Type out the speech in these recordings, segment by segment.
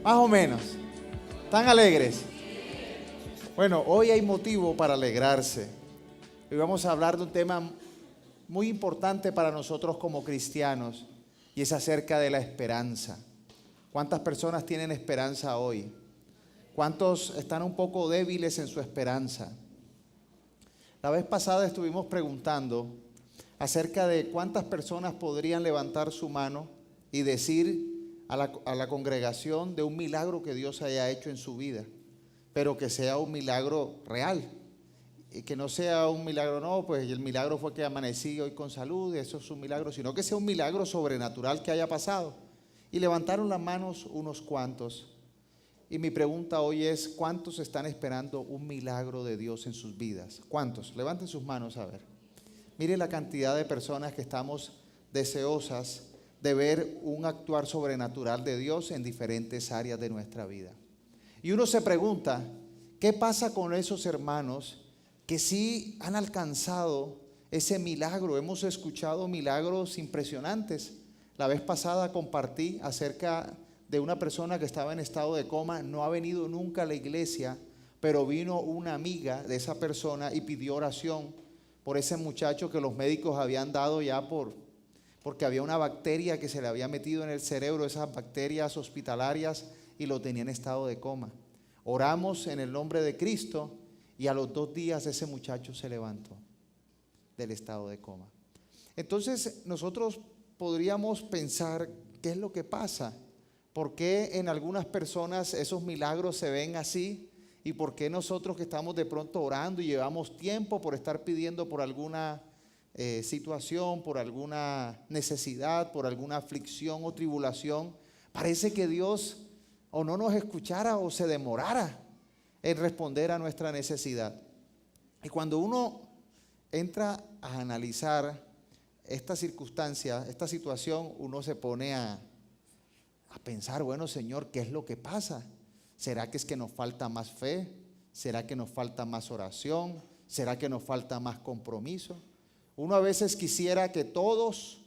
Más o menos. ¿Están alegres? Bueno, hoy hay motivo para alegrarse. Hoy vamos a hablar de un tema muy importante para nosotros como cristianos y es acerca de la esperanza. ¿Cuántas personas tienen esperanza hoy? ¿Cuántos están un poco débiles en su esperanza? La vez pasada estuvimos preguntando acerca de cuántas personas podrían levantar su mano y decir a la congregación de un milagro que Dios haya hecho en su vida, pero que sea un milagro real y que no sea un milagro, no, pues el milagro fue que amanecí hoy con salud, eso es un milagro, sino que sea un milagro sobrenatural que haya pasado. Y levantaron las manos unos cuantos. Y mi pregunta hoy es, ¿cuántos están esperando un milagro de Dios en sus vidas? ¿Cuántos? Levanten sus manos a ver. Mire la cantidad de personas que estamos deseosas de ver un actuar sobrenatural de Dios en diferentes áreas de nuestra vida. Y uno se pregunta, ¿qué pasa con esos hermanos que sí han alcanzado ese milagro? Hemos escuchado milagros impresionantes. La vez pasada compartí acerca de una persona que estaba en estado de coma, no ha venido nunca a la iglesia, pero vino una amiga de esa persona y pidió oración por ese muchacho que los médicos habían dado ya porque había una bacteria que se le había metido en el cerebro, esas bacterias hospitalarias, y lo tenía en estado de coma. Oramos en el nombre de Cristo y a los 2 días ese muchacho se levantó del estado de coma. Entonces nosotros podríamos pensar, ¿qué es lo que pasa? ¿Por qué en algunas personas esos milagros se ven así? ¿Y por qué nosotros que estamos de pronto orando y llevamos tiempo por estar pidiendo por alguna situación, por alguna necesidad, por alguna aflicción o tribulación, parece que Dios o no nos escuchara o se demorara en responder a nuestra necesidad? Y cuando uno entra a analizar esta circunstancia, esta situación, uno se pone a pensar, bueno, Señor, ¿qué es lo que pasa? ¿Será que es que nos falta más fe? ¿Será que nos falta más oración? ¿Será que nos falta más compromiso? Uno a veces quisiera que todos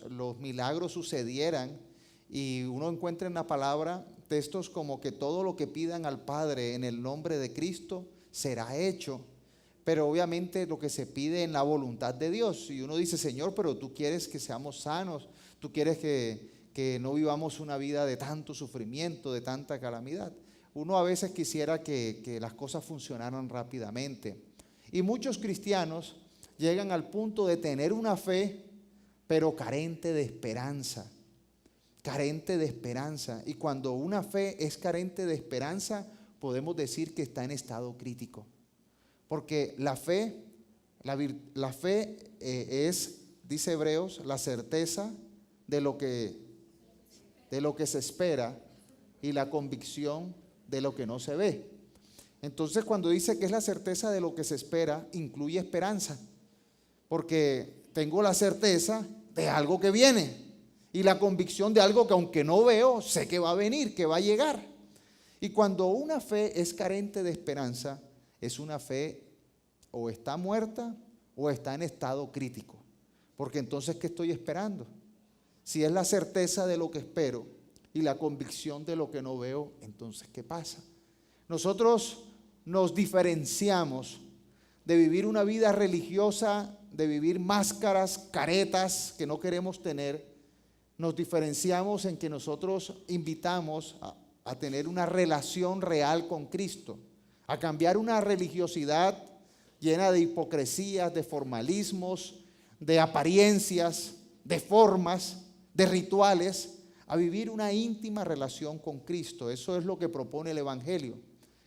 los milagros sucedieran, y uno encuentra en la palabra textos como que todo lo que pidan al Padre en el nombre de Cristo será hecho, pero obviamente lo que se pide en la voluntad de Dios. Y uno dice, Señor, pero tú quieres que seamos sanos, tú quieres que no vivamos una vida de tanto sufrimiento, de tanta calamidad. Uno a veces quisiera que las cosas funcionaran rápidamente. Y muchos cristianos llegan al punto de tener una fe, pero carente de esperanza. Carente de esperanza. Y cuando una fe es carente de esperanza, podemos decir que está en estado crítico. Porque la fe es, dice Hebreos, la certeza de lo que se espera y la convicción de lo que no se ve. Entonces, cuando dice que es la certeza de lo que se espera, incluye esperanza, porque tengo la certeza de algo que viene y la convicción de algo que aunque no veo, sé que va a venir, que va a llegar. Y cuando una fe es carente de esperanza, es una fe o está muerta o está en estado crítico, porque entonces, ¿qué estoy esperando? Si es la certeza de lo que espero y la convicción de lo que no veo, entonces, ¿qué pasa? Nosotros nos diferenciamos de vivir una vida religiosa, de vivir máscaras, caretas que no queremos tener. Nos diferenciamos en que nosotros invitamos a tener una relación real con Cristo, a cambiar una religiosidad llena de hipocresías, de formalismos, de apariencias, de formas, de rituales, a vivir una íntima relación con Cristo. Eso es lo que propone el Evangelio.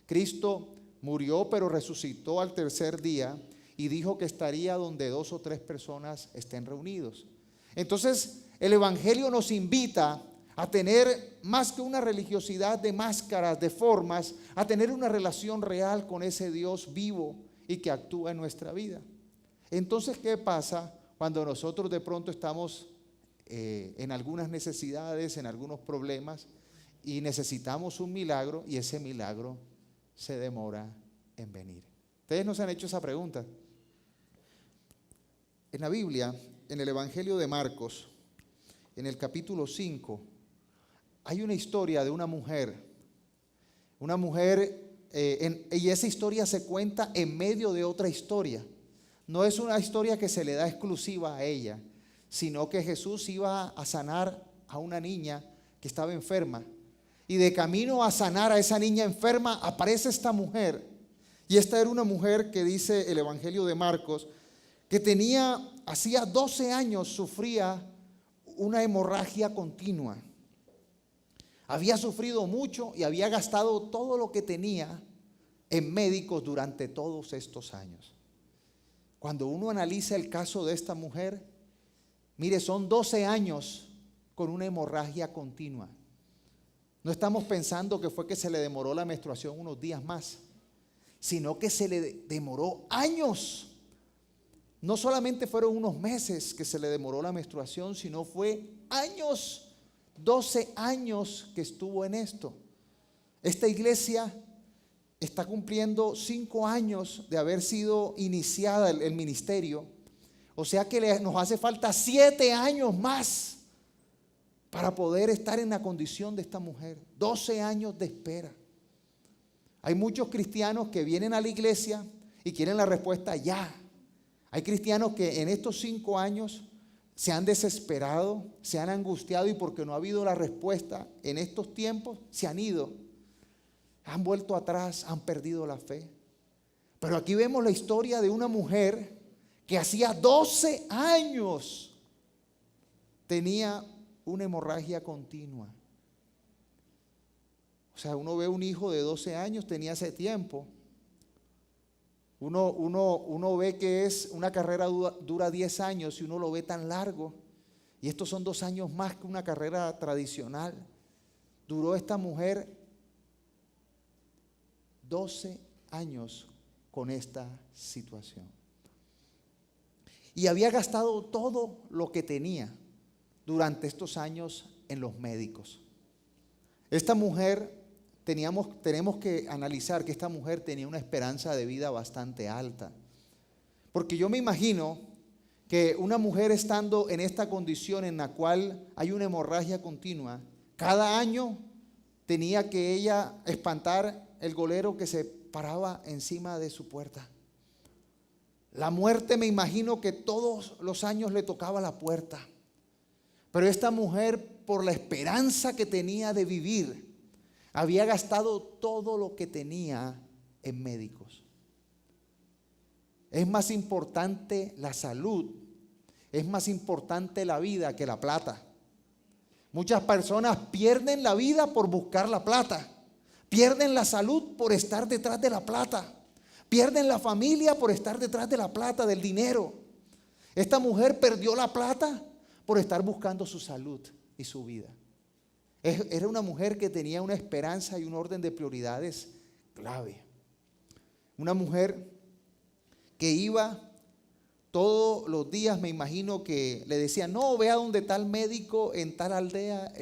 Cristo murió, pero resucitó al tercer día y dijo que estaría donde 2 o 3 personas estén reunidos. Entonces, el Evangelio nos invita a tener más que una religiosidad de máscaras, de formas, a tener una relación real con ese Dios vivo y que actúa en nuestra vida. Entonces, ¿qué pasa cuando nosotros de pronto estamos en algunas necesidades, en algunos problemas y necesitamos un milagro y ese milagro se demora en venir? ¿Ustedes nos han hecho esa pregunta? En la Biblia, en el Evangelio de Marcos, en el capítulo 5, hay una historia de una mujer, y esa historia se cuenta en medio de otra historia. No es una historia que se le da exclusiva a ella, sino que Jesús iba a sanar a una niña que estaba enferma. Y de camino a sanar a esa niña enferma, aparece esta mujer. Y esta era una mujer que dice el Evangelio de Marcos, que hacía 12 años sufría una hemorragia continua. Había sufrido mucho y había gastado todo lo que tenía en médicos durante todos estos años. Cuando uno analiza el caso de esta mujer, mire, son 12 años con una hemorragia continua. No estamos pensando que fue que se le demoró la menstruación unos días más, sino que se le demoró años. No solamente fueron unos meses que se le demoró la menstruación, sino fue años, 12 años que estuvo en esto. Esta iglesia está cumpliendo 5 años de haber sido iniciada el ministerio. O sea que nos hace falta 7 años más para poder estar en la condición de esta mujer. 12 años de espera. Hay muchos cristianos que vienen a la iglesia y quieren la respuesta ya. Hay cristianos que en estos 5 años se han desesperado, se han angustiado y porque no ha habido la respuesta en estos tiempos, se han ido. Han vuelto atrás, han perdido la fe. Pero aquí vemos la historia de una mujer que hacía 12 años tenía una hemorragia continua. O sea, uno ve un hijo de 12 años, tenía ese tiempo. Uno ve que es una carrera dura 10 años y uno lo ve tan largo. Y estos son 2 años más que una carrera tradicional. Duró esta mujer 12 años con esta situación. Y había gastado todo lo que tenía durante estos años en los médicos. Esta mujer, tenemos que analizar que esta mujer tenía una esperanza de vida bastante alta. Porque yo me imagino que una mujer estando en esta condición en la cual hay una hemorragia continua, cada año tenía que ella espantar el golero que se paraba encima de su puerta. La muerte, me imagino que todos los años le tocaba la puerta. Pero esta mujer, por la esperanza que tenía de vivir, había gastado todo lo que tenía en médicos. Es más importante la salud, es más importante la vida que la plata. Muchas personas pierden la vida por buscar la plata, pierden la salud por estar detrás de la plata, pierden la familia por estar detrás de la plata, del dinero. Esta mujer perdió la plata por estar buscando su salud y su vida. Era una mujer que tenía una esperanza y un orden de prioridades clave. Una mujer que iba todos los días, me imagino que le decían, no, ve a donde tal médico en tal aldea,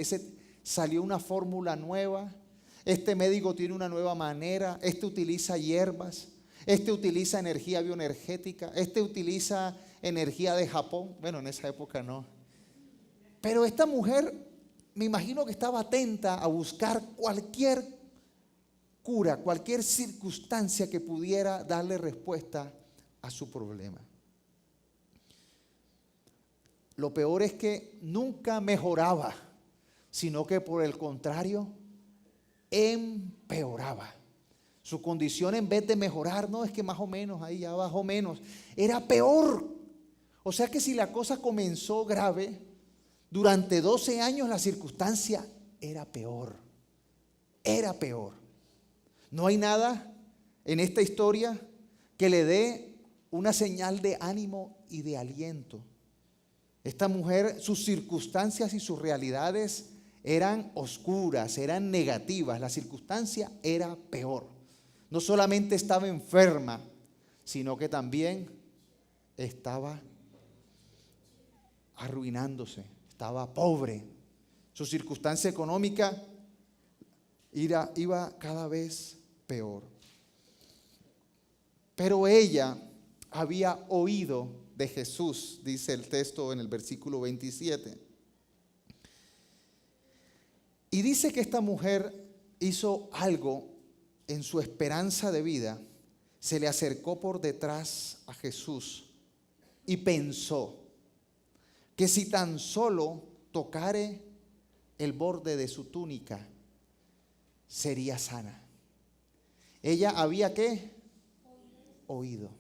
salió una fórmula nueva, este médico tiene una nueva manera, este utiliza hierbas, este utiliza energía bioenergética, este utiliza energía de Japón. Bueno, en esa época no. Pero esta mujer, me imagino que estaba atenta a buscar cualquier cura, cualquier circunstancia que pudiera darle respuesta a su problema. Lo peor es que nunca mejoraba, sino que por el contrario, empeoraba. Su condición, en vez de mejorar, no es que más o menos, ahí ya bajó menos, era peor. O sea que si la cosa comenzó grave, Durante 12 años la circunstancia era peor. Era peor. No hay nada en esta historia que le dé una señal de ánimo y de aliento. Esta mujer, sus circunstancias y sus realidades eran oscuras, eran negativas. La circunstancia era peor. No solamente estaba enferma, sino que también estaba arruinándose, estaba pobre. Su circunstancia económica iba cada vez peor. Pero ella había oído de Jesús, dice el texto en el versículo 27. Y dice que esta mujer hizo algo en su esperanza de vida. Se le acercó por detrás a Jesús y pensó que si tan solo tocare el borde de su túnica, sería sana. Ella había ¿qué? Oído.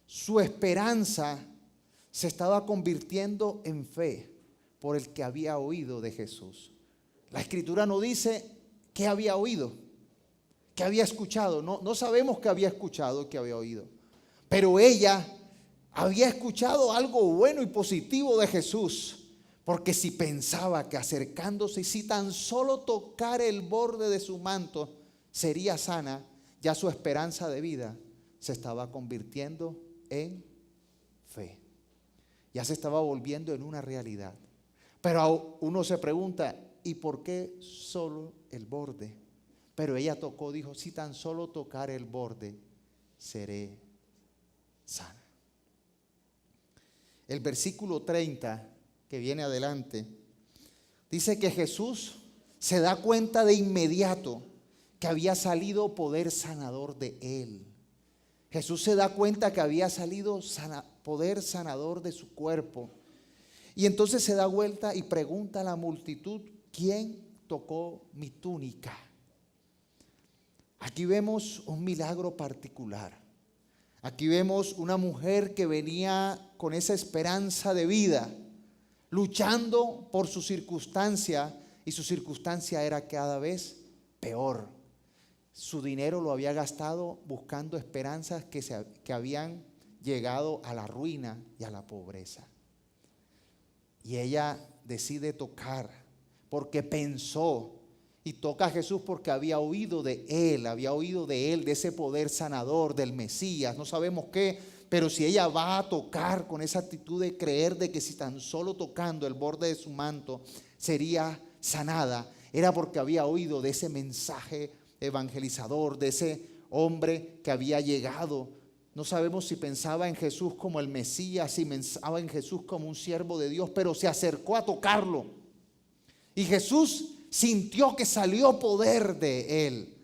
Su esperanza se estaba convirtiendo en fe por el que había oído de Jesús. La Escritura no dice qué había oído, qué había escuchado. No sabemos qué había escuchado, qué había oído. Pero ella había escuchado algo bueno y positivo de Jesús, porque si pensaba que acercándose y si tan solo tocar el borde de su manto sería sana, ya su esperanza de vida se estaba convirtiendo en fe. Ya se estaba volviendo en una realidad. Pero uno se pregunta, ¿y por qué solo el borde? Pero ella tocó, dijo, si tan solo tocar el borde, seré sana. El versículo 30, que viene adelante, dice que Jesús se da cuenta de inmediato que había salido poder sanador de él. Jesús se da cuenta que había salido poder sanador de su cuerpo. Y entonces se da vuelta y pregunta a la multitud, ¿quién tocó mi túnica? Aquí vemos un milagro particular. Aquí vemos una mujer que venía con esa esperanza de vida, luchando por su circunstancia, y su circunstancia era cada vez peor. Su dinero lo había gastado buscando esperanzas que habían llegado a la ruina y a la pobreza. Y ella decide tocar porque pensó, y toca a Jesús porque había oído de él, de ese poder sanador, del Mesías, no sabemos qué, pero si ella va a tocar con esa actitud de creer de que si tan solo tocando el borde de su manto sería sanada, era porque había oído de ese mensaje evangelizador, de ese hombre que había llegado. No sabemos si pensaba en Jesús como el Mesías, si pensaba en Jesús como un siervo de Dios, pero se acercó a tocarlo. Y Jesús sintió que salió poder de él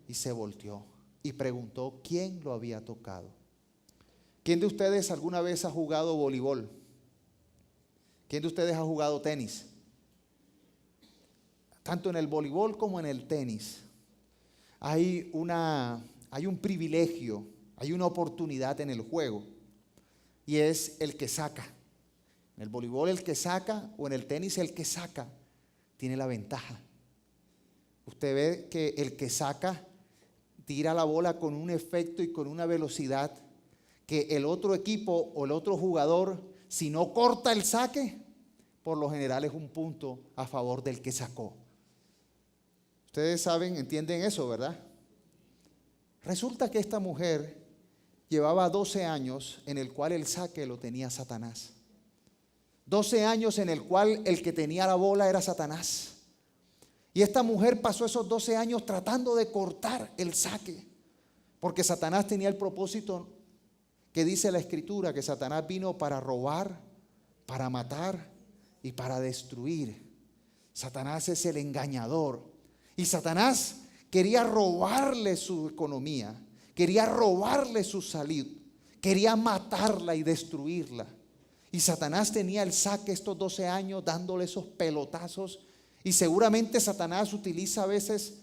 y se volteó y preguntó quién lo había tocado. ¿Quién de ustedes alguna vez ha jugado voleibol? ¿Quién de ustedes ha jugado tenis? Tanto en el voleibol como en el tenis hay un privilegio, hay una oportunidad en el juego, y es el que saca. En el voleibol el que saca, o en el tenis el que saca tiene la ventaja. Usted ve que el que saca tira la bola con un efecto y con una velocidad que el otro equipo o el otro jugador, si no corta el saque, por lo general es un punto a favor del que sacó. Ustedes saben, entienden eso, ¿verdad? Resulta que esta mujer llevaba 12 años en el cual el saque lo tenía Satanás. 12 años en el cual el que tenía la bola era Satanás. Y esta mujer pasó esos 12 años tratando de cortar el saque, porque Satanás tenía el propósito que dice la Escritura, que Satanás vino para robar, para matar y para destruir. Satanás es el engañador. Y Satanás quería robarle su economía, quería robarle su salud, quería matarla y destruirla. Y Satanás tenía el saque estos 12 años dándole esos pelotazos. Y seguramente Satanás utiliza a veces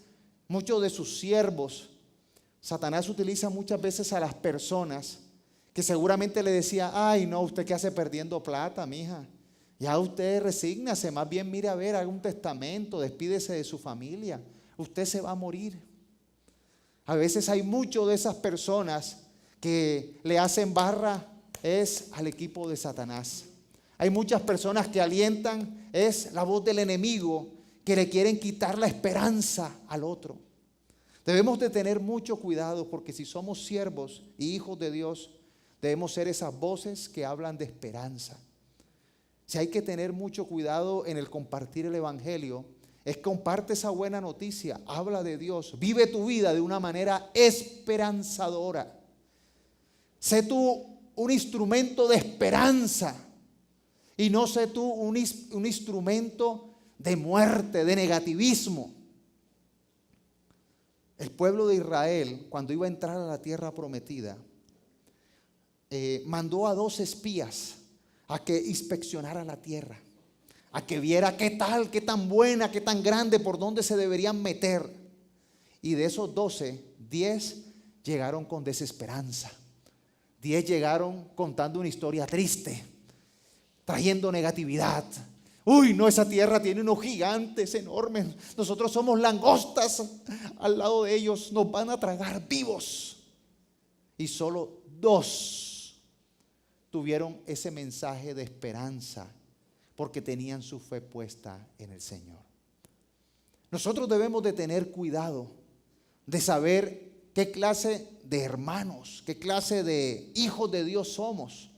muchos de sus siervos. Satanás utiliza muchas veces a las personas que seguramente le decía, ay no, usted qué hace perdiendo plata, mija. Ya usted resígnase, más bien mire a ver, haga un testamento, despídese de su familia. Usted se va a morir. A veces hay muchas de esas personas que le hacen barra es al equipo de Satanás. Hay muchas personas que alientan, es la voz del enemigo, que le quieren quitar la esperanza al otro. Debemos de tener mucho cuidado, porque si somos siervos y hijos de Dios, debemos ser esas voces que hablan de esperanza. Si hay que tener mucho cuidado en el compartir el evangelio, es comparte esa buena noticia, habla de Dios, vive tu vida de una manera esperanzadora. Sé tú un instrumento de esperanza y no sé tú un instrumento de muerte, de negativismo. El pueblo de Israel, cuando iba a entrar a la tierra prometida, mandó a 2 espías a que inspeccionara la tierra, a que viera qué tal, qué tan buena, qué tan grande, por dónde se deberían meter. Y de esos 12, 10 llegaron con desesperanza. 10 llegaron contando una historia triste, trayendo negatividad. Uy, no, esa tierra tiene unos gigantes enormes. Nosotros somos langostas al lado de ellos, nos van a tragar vivos. Y solo 2 tuvieron ese mensaje de esperanza, porque tenían su fe puesta en el Señor. Nosotros debemos de tener cuidado de saber qué clase de hermanos, qué clase de hijos de Dios somos.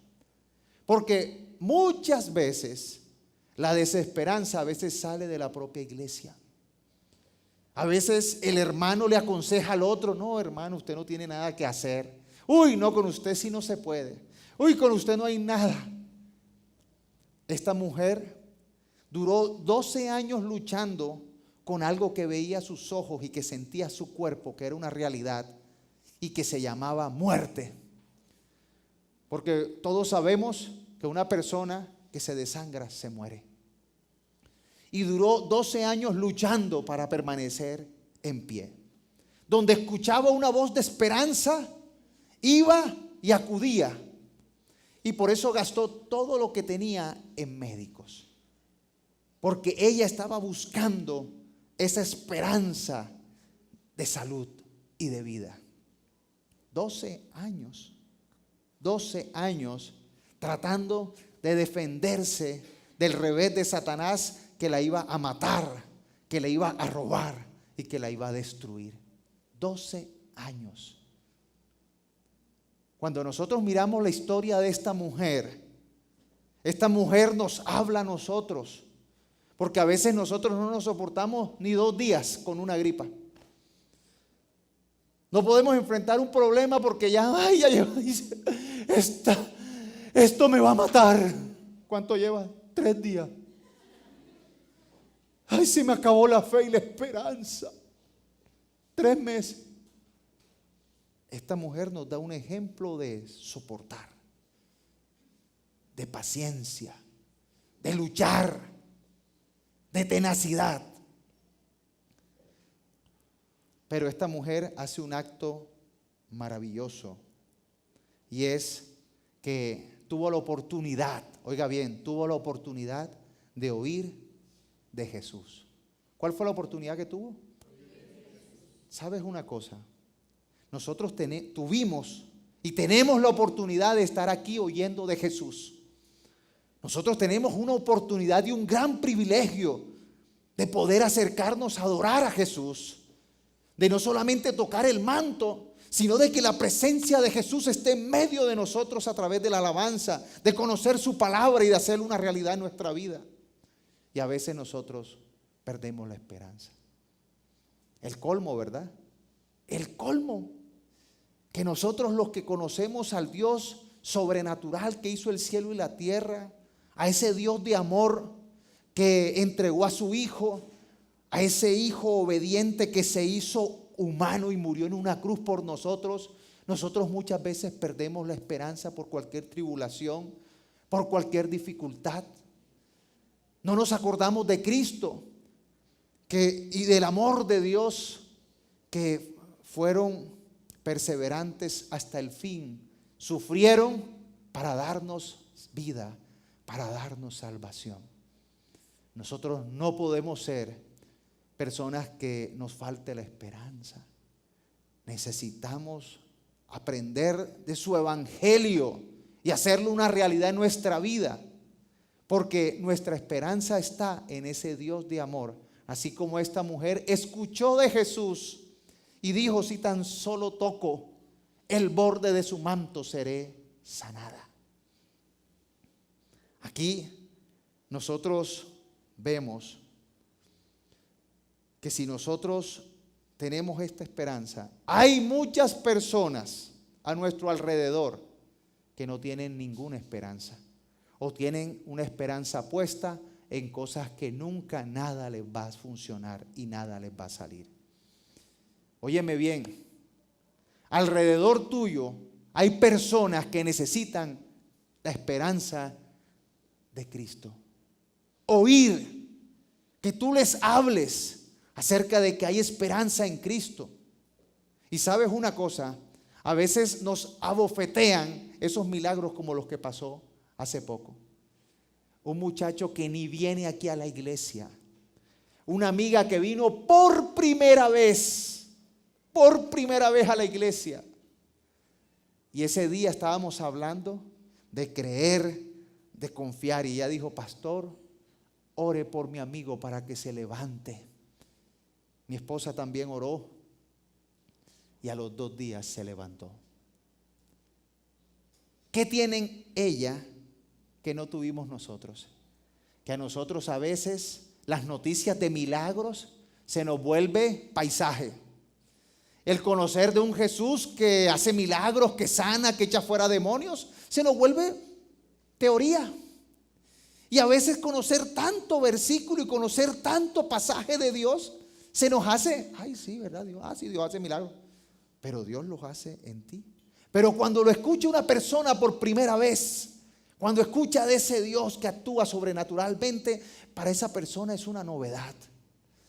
Porque muchas veces la desesperanza a veces sale de la propia iglesia. A veces el hermano le aconseja al otro: no, hermano, usted no tiene nada que hacer. Uy, no, con usted sí no se puede. Uy, con usted no hay nada. Esta mujer duró 12 años luchando con algo que veía a sus ojos y que sentía su cuerpo, que era una realidad y que se llamaba muerte. Porque todos sabemos que una persona que se desangra se muere. Y duró 12 años luchando para permanecer en pie. Donde escuchaba una voz de esperanza, iba y acudía. Y por eso gastó todo lo que tenía en médicos. Porque ella estaba buscando esa esperanza de salud y de vida. 12 años. 12 años tratando de defenderse del revés de Satanás, que la iba a matar, que la iba a robar y que la iba a destruir. 12 años. Cuando nosotros miramos la historia de esta mujer nos habla a nosotros, porque a veces nosotros no nos soportamos ni 2 días con una gripa. No podemos enfrentar un problema porque ya esto me va a matar. ¿Cuánto lleva? 3 días. Ay, se me acabó la fe y la esperanza. 3 meses. Esta mujer nos da un ejemplo de soportar, de paciencia, de luchar, de tenacidad. Pero esta mujer hace un acto maravilloso, y es que tuvo la oportunidad, oiga bien, tuvo la oportunidad de oír de Jesús. ¿Cuál fue la oportunidad que tuvo? ¿Sabes una cosa? Nosotros tuvimos y tenemos la oportunidad de estar aquí oyendo de Jesús. Nosotros tenemos una oportunidad y un gran privilegio de poder acercarnos a adorar a Jesús, de no solamente tocar el manto, sino de que la presencia de Jesús esté en medio de nosotros a través de la alabanza, de conocer su palabra y de hacerlo una realidad en nuestra vida. Y a veces nosotros perdemos la esperanza. El colmo, ¿verdad? El colmo. Que nosotros, los que conocemos al Dios sobrenatural que hizo el cielo y la tierra, a ese Dios de amor que entregó a su Hijo, a ese Hijo obediente que se hizo humano y murió en una cruz por nosotros, nosotros muchas veces perdemos la esperanza por cualquier tribulación, por cualquier dificultad. No nos acordamos de Cristo y del amor de Dios, que fueron perseverantes hasta el fin, sufrieron para darnos vida, para darnos salvación. Nosotros no podemos ser personas que nos falte la esperanza. Necesitamos aprender de su evangelio y hacerlo una realidad en nuestra vida, porque nuestra esperanza está en ese Dios de amor. Así como esta mujer escuchó de Jesús y dijo: si tan solo toco el borde de su manto, seré sanada. Aquí nosotros vemos que si nosotros tenemos esta esperanza, hay muchas personas a nuestro alrededor que no tienen ninguna esperanza, o tienen una esperanza puesta en cosas que nunca nada les va a funcionar y nada les va a salir. Óyeme bien, alrededor tuyo hay personas que necesitan la esperanza de Cristo. Oír que tú les hables acerca de que hay esperanza en Cristo. Y sabes una cosa, a veces nos abofetean esos milagros como los que pasó hace poco. Un muchacho que ni viene aquí a la iglesia. Una amiga que vino por primera vez a la iglesia. Y ese día estábamos hablando de creer, de confiar. Y ella dijo: pastor, ore por mi amigo para que se levante. Mi esposa también oró. Y a los 2 días se levantó. ¿Qué tienen ella que no tuvimos nosotros? Que a nosotros a veces las noticias de milagros se nos vuelve paisaje. El conocer de un Jesús que hace milagros, que sana, que echa fuera demonios, se nos vuelve teoría. Y a veces conocer tanto versículo y conocer tanto pasaje de Dios se nos hace: ay, sí, ¿verdad? Dios, sí, Dios hace milagros. Pero Dios los hace en ti. Pero cuando lo escucha una persona por primera vez, cuando escucha de ese Dios que actúa sobrenaturalmente, para esa persona es una novedad.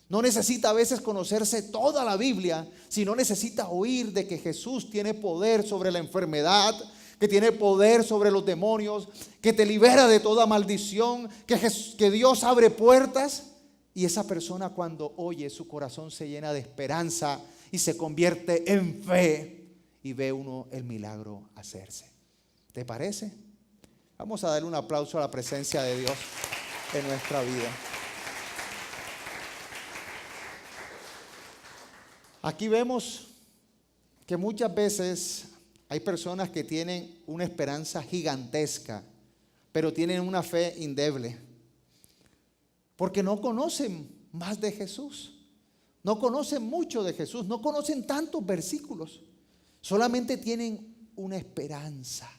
No necesita a veces conocerse toda la Biblia, sino necesita oír de que Jesús tiene poder sobre la enfermedad, que tiene poder sobre los demonios, que te libera de toda maldición, que Dios abre puertas. Y esa persona, cuando oye, su corazón se llena de esperanza y se convierte en fe, y ve uno el milagro hacerse. ¿Te parece? Vamos a darle un aplauso a la presencia de Dios en nuestra vida. Aquí vemos que muchas veces hay personas que tienen una esperanza gigantesca, pero tienen una fe endeble, porque no conocen más de Jesús, no conocen mucho de Jesús, no conocen tantos versículos, solamente tienen una esperanza,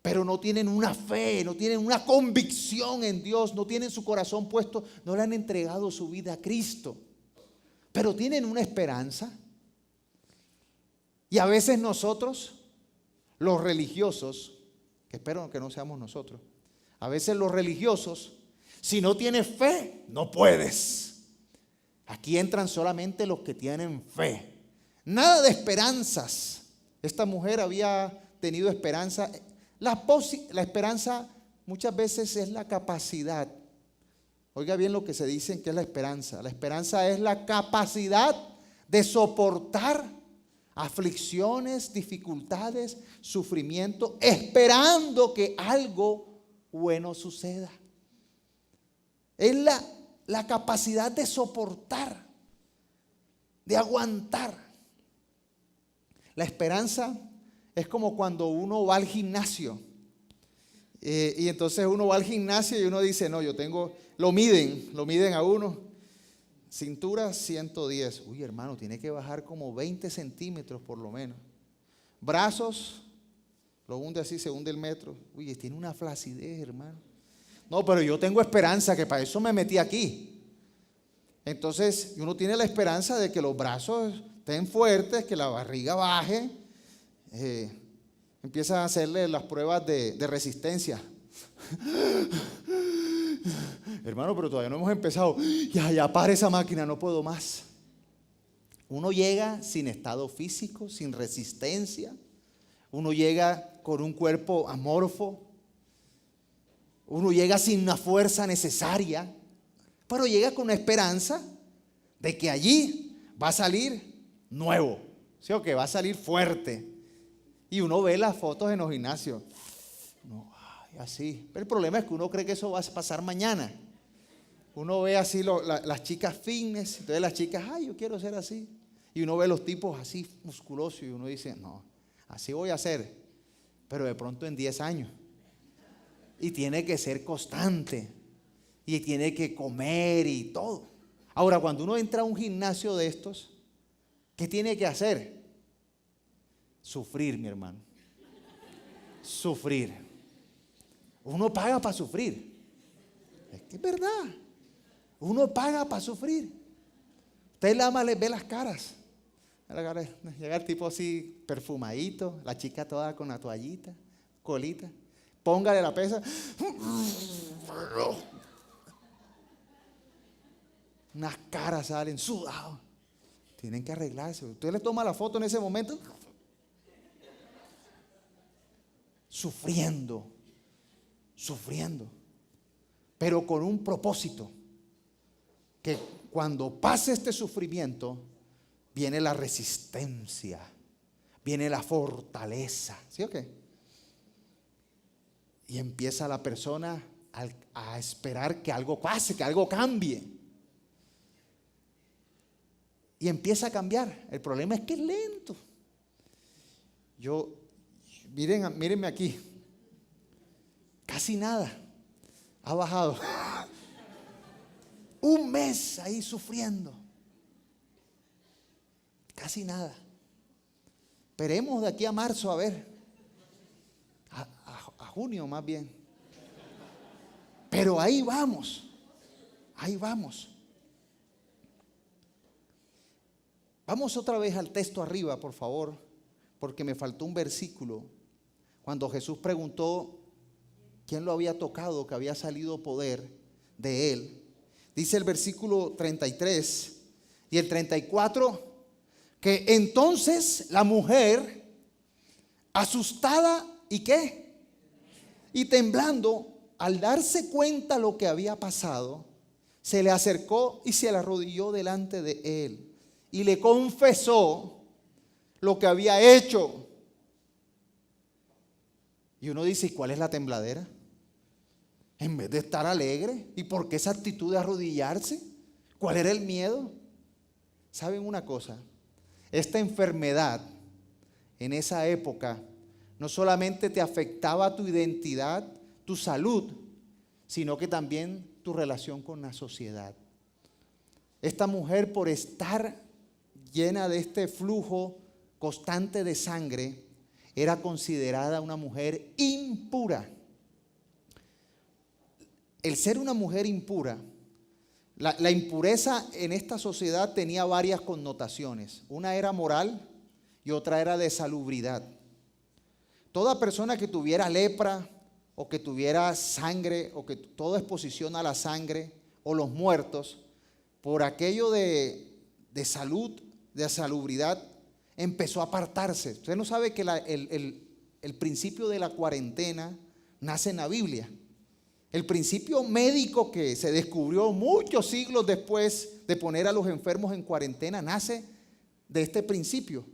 pero no tienen una fe, no tienen una convicción en Dios, no tienen su corazón puesto, no le han entregado su vida a Cristo, pero tienen una esperanza. Y a veces nosotros, los religiosos, que espero que no seamos nosotros, a veces los religiosos, si no tienes fe, no puedes. Aquí entran solamente los que tienen fe. Nada de esperanzas. Esta mujer había tenido esperanza. La esperanza muchas veces es la capacidad. Oiga bien lo que se dice que es la esperanza. La esperanza es la capacidad de soportar aflicciones, dificultades, sufrimiento, esperando que algo bueno suceda. Es la capacidad de soportar, de aguantar. La esperanza es como cuando uno va al gimnasio. Y entonces uno va al gimnasio y uno dice: no, yo tengo, lo miden a uno. Cintura 110. Uy, hermano, tiene que bajar como 20 centímetros por lo menos. Brazos, lo hunde así, se hunde el metro. Uy, tiene una flacidez, hermano. No, pero yo tengo esperanza, que para eso me metí aquí. Entonces uno tiene la esperanza de que los brazos estén fuertes, que la barriga baje. Empieza a hacerle las pruebas de resistencia. Hermano, pero todavía no hemos empezado. Ya para esa máquina, no puedo más. Uno llega sin estado físico, sin resistencia. Uno llega con un cuerpo amorfo. Uno llega sin una fuerza necesaria, pero llega con una esperanza de que allí va a salir nuevo, ¿sí o qué? Va a salir fuerte. Y uno ve las fotos en los gimnasios, no, así. Pero el problema es que uno cree que eso va a pasar mañana. Uno ve así las chicas fitness, entonces las chicas, ay, yo quiero ser así. Y uno ve los tipos así musculosos y uno dice, no, así voy a ser, pero de pronto en 10 años. Y tiene que ser constante. Y tiene que comer y todo. Ahora, cuando uno entra a un gimnasio de estos, ¿qué tiene que hacer? Sufrir, mi hermano. Sufrir. Uno paga para sufrir. Es que es verdad. Uno paga para sufrir. Usted nada más les ve las caras. Llega el tipo así perfumadito, la chica toda con la toallita, colita. Póngale la pesa. Unas caras salen sudados. Tienen que arreglarse. Usted le toma la foto en ese momento. Sufriendo. Pero con un propósito. Que cuando pase este sufrimiento, viene la resistencia. Viene la fortaleza. ¿Sí o qué? Y empieza la persona a esperar que algo pase, que algo cambie. Y empieza a cambiar. El problema es que es lento. Mírenme aquí. Casi nada. Ha bajado. Un mes ahí sufriendo. Casi nada. Esperemos de aquí a marzo a ver. A junio más bien. Pero ahí vamos. Ahí vamos. Vamos otra vez al texto arriba, por favor, porque me faltó un versículo. Cuando Jesús preguntó quién lo había tocado, que había salido poder de él. Dice el versículo 33 y el 34, que entonces la mujer, asustada y ¿qué? Y temblando, al darse cuenta lo que había pasado, se le acercó y se le arrodilló delante de él. Y le confesó lo que había hecho. Y uno dice, ¿y cuál es la tembladera? En vez de estar alegre. ¿Y por qué esa actitud de arrodillarse? ¿Cuál era el miedo? ¿Saben una cosa? Esta enfermedad en esa época no solamente te afectaba tu identidad, tu salud, sino que también tu relación con la sociedad. Esta mujer, por estar llena de este flujo constante de sangre, era considerada una mujer impura. El ser una mujer impura, la impureza en esta sociedad tenía varias connotaciones. Una era moral y otra era de salubridad. Toda persona que tuviera lepra o que tuviera sangre o que toda exposición a la sangre o los muertos, por aquello de salud, de salubridad, empezó a apartarse. Usted no sabe que el principio de la cuarentena nace en la Biblia. El principio médico que se descubrió muchos siglos después de poner a los enfermos en cuarentena nace de este principio.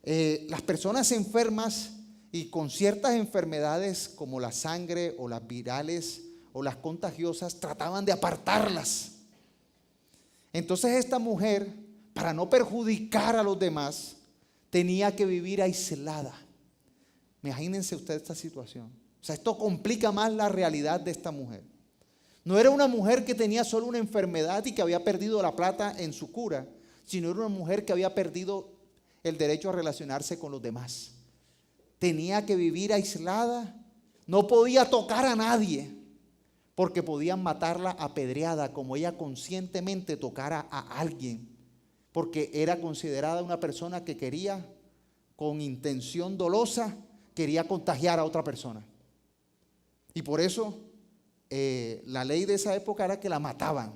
Las personas enfermas y con ciertas enfermedades como la sangre o las virales o las contagiosas trataban de apartarlas. Entonces esta mujer, para no perjudicar a los demás, tenía que vivir aislada. Imagínense usted esta situación. O sea, esto complica más la realidad de esta mujer. No era una mujer que tenía solo una enfermedad y que había perdido la plata en su cura, sino era una mujer que había perdido el derecho a relacionarse con los demás. Tenía que vivir aislada, no podía tocar a nadie, porque podían matarla apedreada, como ella conscientemente tocara a alguien, porque era considerada una persona que quería, con intención dolosa, quería contagiar a otra persona. Y por eso la ley de esa época era que la mataban.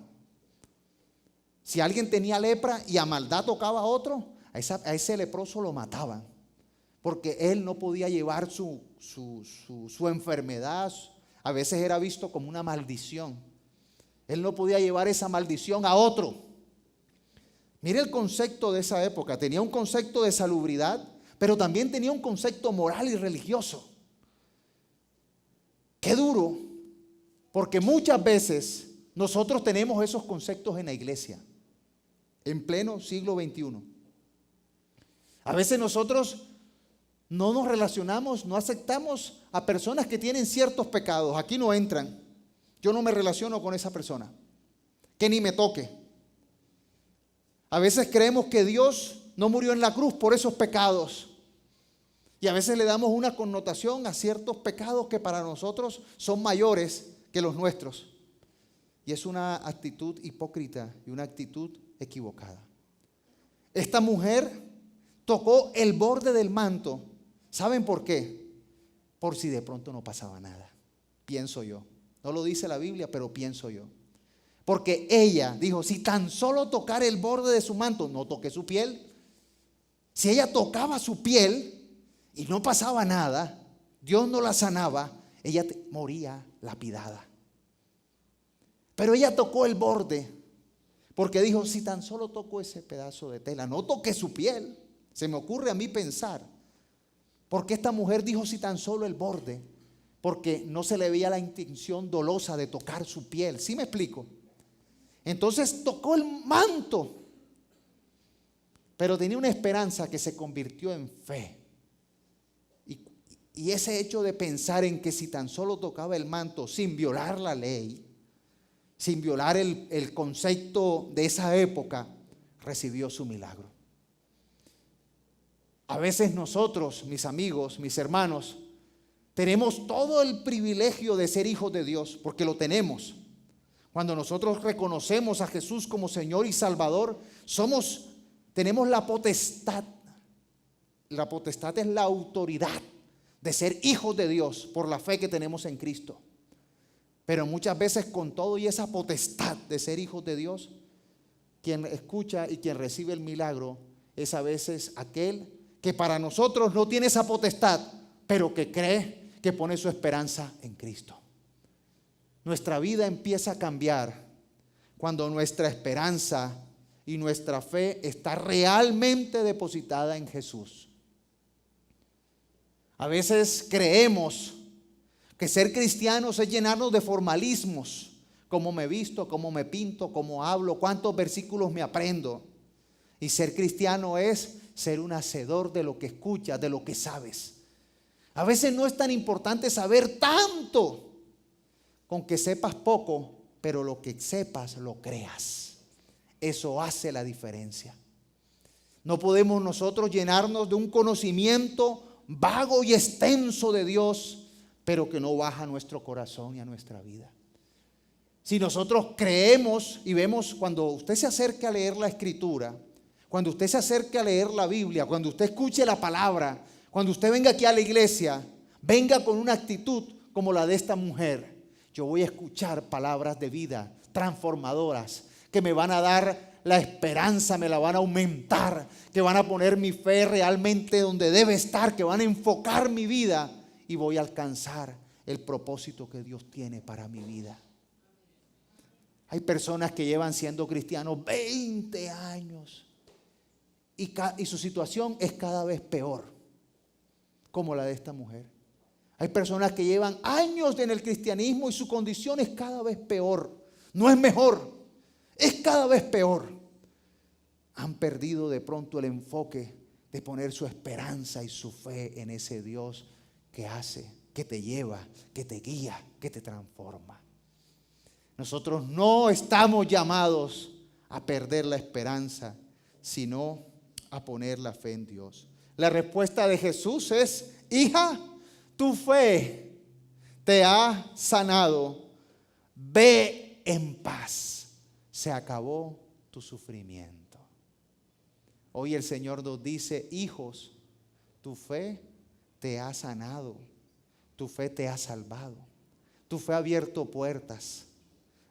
Si alguien tenía lepra y a maldad tocaba a otro, a ese leproso lo mataban, porque él no podía llevar su enfermedad A veces era visto como una maldición. Él no podía llevar esa maldición a otro. Mire el concepto de esa época. Tenía un concepto de salubridad, pero también tenía un concepto moral y religioso. Qué duro, porque muchas veces nosotros tenemos esos conceptos en la iglesia, en pleno siglo XXI. A veces nosotros no nos relacionamos, no aceptamos a personas que tienen ciertos pecados. Aquí no entran. Yo no me relaciono con esa persona. Que ni me toque. A veces creemos que Dios no murió en la cruz por esos pecados. Y a veces le damos una connotación a ciertos pecados que para nosotros son mayores que los nuestros. Y es una actitud hipócrita y una actitud equivocada. Esta mujer tocó el borde del manto. ¿Saben por qué? Por si de pronto no pasaba nada. Pienso yo. No lo dice la Biblia, pero pienso yo. Porque ella dijo, si tan solo tocar el borde de su manto, no toqué su piel. Si ella tocaba su piel y no pasaba nada, Dios no la sanaba, ella moría lapidada. Pero ella tocó el borde, porque dijo, si tan solo toco ese pedazo de tela, no toqué su piel. Se me ocurre a mí pensar, porque esta mujer dijo si tan solo el borde, porque no se le veía la intención dolosa de tocar su piel. ¿Sí me explico? Entonces tocó el manto, pero tenía una esperanza que se convirtió en fe. Y ese hecho de pensar en que si tan solo tocaba el manto sin violar la ley, sin violar el concepto de esa época, recibió su milagro. A veces nosotros, mis amigos, mis hermanos, tenemos todo el privilegio de ser hijos de Dios, porque lo tenemos. Cuando nosotros reconocemos a Jesús como Señor y Salvador, tenemos la potestad. La potestad es la autoridad de ser hijos de Dios por la fe que tenemos en Cristo. Pero muchas veces con todo y esa potestad de ser hijos de Dios, quien escucha y quien recibe el milagro es a veces aquel que para nosotros no tiene esa potestad, pero que cree, que pone su esperanza en Cristo. Nuestra vida empieza a cambiar cuando nuestra esperanza y nuestra fe está realmente depositada en Jesús. A veces creemos que ser cristianos es llenarnos de formalismos, cómo me visto, cómo me pinto, cómo hablo, cuántos versículos me aprendo. Y ser cristiano es ser un hacedor de lo que escuchas, de lo que sabes. A veces no es tan importante saber tanto, con que sepas poco, pero lo que sepas lo creas. Eso hace la diferencia. No podemos nosotros llenarnos de un conocimiento vago y extenso de Dios, pero que no baja a nuestro corazón y a nuestra vida. Si nosotros creemos y vemos, cuando usted se acerque a leer la Escritura, cuando usted se acerque a leer la Biblia, cuando usted escuche la palabra, cuando usted venga aquí a la iglesia, venga con una actitud como la de esta mujer. Yo voy a escuchar palabras de vida transformadoras que me van a dar la esperanza, me la van a aumentar, que van a poner mi fe realmente donde debe estar, que van a enfocar mi vida y voy a alcanzar el propósito que Dios tiene para mi vida. Hay personas que llevan siendo cristianos 20 años y su situación es cada vez peor, como la de esta mujer. Hay personas que llevan años en el cristianismo y su condición es cada vez peor. No es mejor, es cada vez peor. Han perdido de pronto el enfoque de poner su esperanza y su fe en ese Dios que hace, que te lleva, que te guía, que te transforma. Nosotros no estamos llamados a perder la esperanza, sino a poner la fe en Dios. La respuesta de Jesús es: hija, tu fe te ha sanado, ve en paz, se acabó tu sufrimiento. Hoy el Señor nos dice: hijos, tu fe te ha sanado, tu fe te ha salvado, tu fe ha abierto puertas,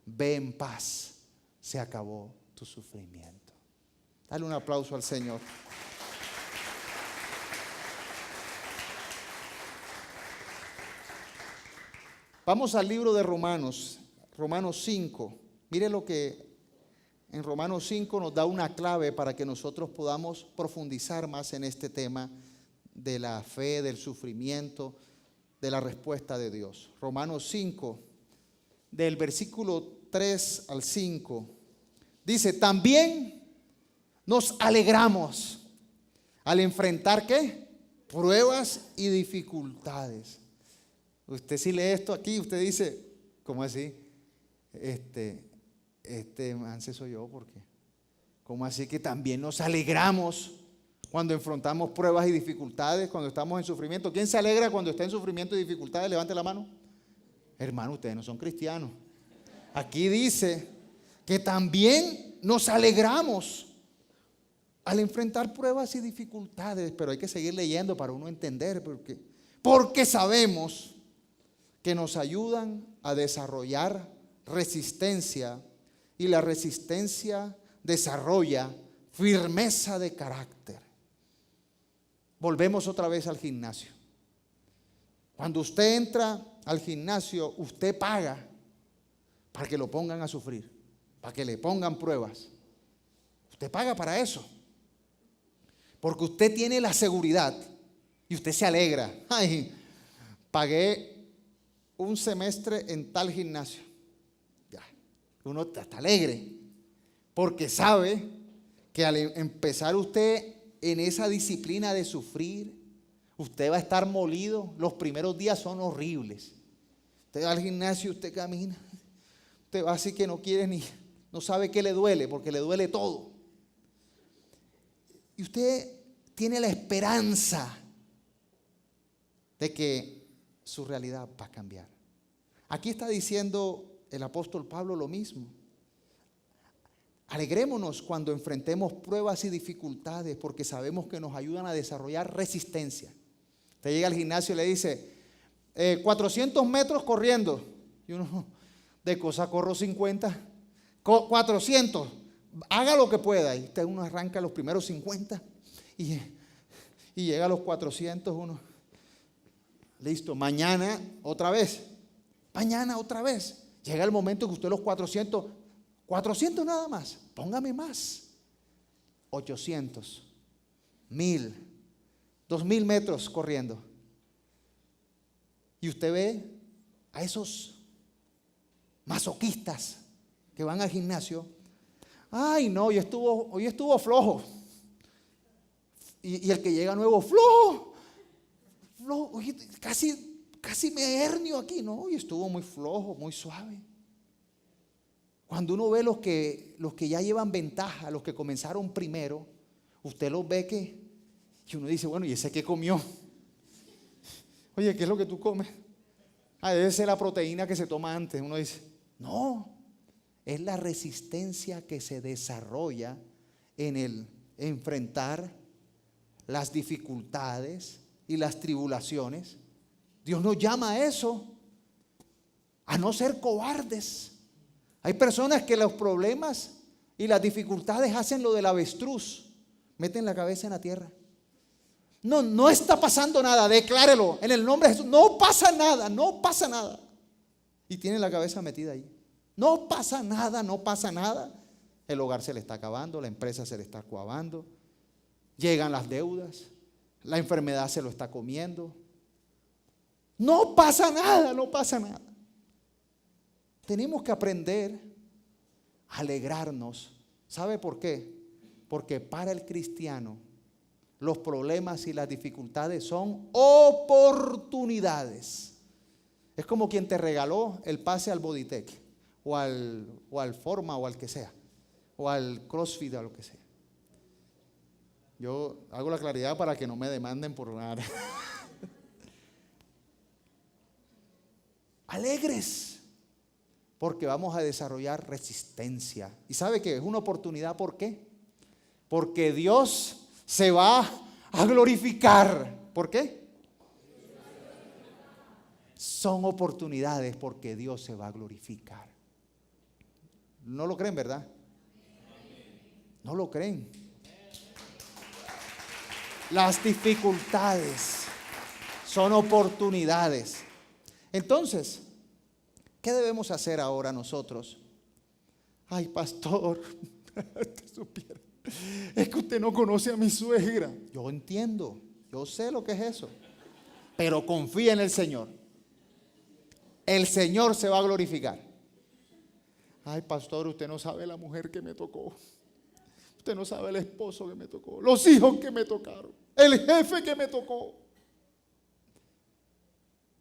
ve en paz, se acabó tu sufrimiento. Dale un aplauso al Señor. Vamos al libro de Romanos, Romanos 5. Mire lo que en Romanos 5 nos da una clave para que nosotros podamos profundizar más en este tema de la fe, del sufrimiento, de la respuesta de Dios. Romanos 5, del versículo 3 al 5, dice: también nos alegramos al enfrentar, ¿qué? Pruebas y dificultades. Usted si lee esto aquí, usted dice, ¿cómo así? Manse soy yo, porque ¿cómo así que también nos alegramos cuando enfrentamos pruebas y dificultades, cuando estamos en sufrimiento? ¿Quién se alegra cuando está en sufrimiento y dificultades? Levante la mano. Hermano, ustedes no son cristianos. Aquí dice que también nos alegramos al enfrentar pruebas y dificultades, pero hay que seguir leyendo para uno entender, porque sabemos que nos ayudan a desarrollar resistencia, y la resistencia desarrolla firmeza de carácter. Volvemos otra vez al gimnasio. Cuando usted entra al gimnasio, usted paga para que lo pongan a sufrir, para que le pongan pruebas. Usted paga para eso, porque usted tiene la seguridad y usted se alegra. Ay, pagué un semestre en tal gimnasio. Ya, uno está alegre, porque sabe que al empezar usted en esa disciplina de sufrir, usted va a estar molido. Los primeros días son horribles. Usted va al gimnasio, usted camina, usted va así que no quiere no sabe qué le duele, porque le duele todo. Y usted tiene la esperanza de que su realidad va a cambiar. Aquí está diciendo el apóstol Pablo lo mismo. Alegrémonos cuando enfrentemos pruebas y dificultades, porque sabemos que nos ayudan a desarrollar resistencia. Usted llega al gimnasio y le dice, 400 metros corriendo. Y uno, de cosa corro 50. 400, haga lo que pueda. Y usted uno arranca los primeros 50 y llega a los 400 uno. Listo, mañana otra vez. Mañana otra vez. Llega el momento que usted los 400 nada más, póngame más. 800, 1000, 2000 metros corriendo. Y usted ve a esos masoquistas que van al gimnasio. Ay, no, hoy estuvo flojo. Y el que llega nuevo, flojo. Oye, casi me hernio aquí. No, hoy estuvo muy flojo, muy suave. Cuando uno ve los que ya llevan ventaja, los que comenzaron primero, usted los ve y uno dice, bueno, ¿y ese qué comió? Oye, ¿qué es lo que tú comes? Debe ser la proteína que se toma antes. Uno dice, no, es la resistencia que se desarrolla en el enfrentar las dificultades y las tribulaciones. Dios nos llama a eso, a no ser cobardes. Hay personas que los problemas y las dificultades hacen lo del avestruz, meten la cabeza en la tierra. No está pasando nada, declárelo en el nombre de Jesús. No pasa nada, no pasa nada. Y tiene la cabeza metida ahí. No pasa nada, no pasa nada. El hogar se le está acabando, la empresa se le está acabando, llegan las deudas, la enfermedad se lo está comiendo. No pasa nada, no pasa nada. Tenemos que aprender a alegrarnos. ¿Sabe por qué? Porque para el cristiano los problemas y las dificultades son oportunidades. Es como quien te regaló el pase al Bodytech o al Forma o al que sea, o al CrossFit o lo que sea. Yo hago la claridad para que no me demanden por nada. Alegres, porque vamos a desarrollar resistencia. ¿Y sabe qué? Es una oportunidad. ¿Por qué? Porque Dios se va a glorificar. ¿Por qué? Son oportunidades porque Dios se va a glorificar. ¿No lo creen, verdad? ¿No lo creen? Las dificultades son oportunidades. Entonces, ¿Qué debemos hacer ahora nosotros? Ay, pastor, usted supiera, es que usted no conoce a mi suegra. Yo entiendo, yo sé lo que es eso, pero confía en el Señor. El Señor se va a glorificar. Ay, pastor, usted no sabe la mujer que me tocó. Usted no sabe el esposo que me tocó, los hijos que me tocaron, el jefe que me tocó.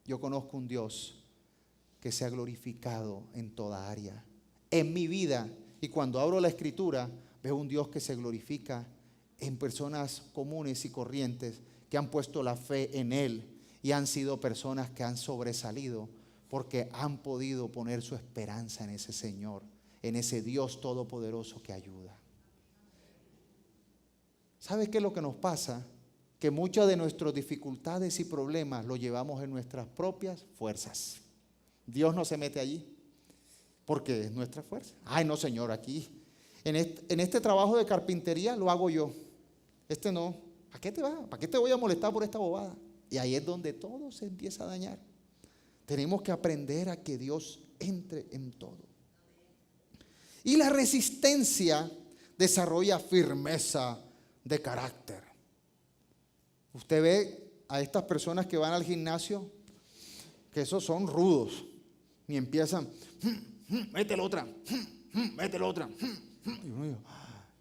Yo conozco un Dios que se ha glorificado en toda área. En mi vida, y cuando abro la Escritura, veo un Dios que se glorifica en personas comunes y corrientes que han puesto la fe en Él y han sido personas que han sobresalido porque han podido poner su esperanza en ese Señor, en ese Dios todopoderoso que ayuda. ¿Sabe qué es lo que nos pasa? Que muchas de nuestras dificultades y problemas lo llevamos en nuestras propias fuerzas. Dios no se mete allí porque es nuestra fuerza. Ay, no, Señor, aquí en este trabajo de carpintería lo hago yo. Este no. ¿Para qué te va? ¿Para qué te voy a molestar por esta bobada? Y ahí es donde todo se empieza a dañar. Tenemos que aprender a que Dios entre en todo. Y la resistencia desarrolla firmeza de carácter. Usted ve a estas personas que van al gimnasio, que esos son rudos, y empiezan, métele otra, métele otra. Y uno dice,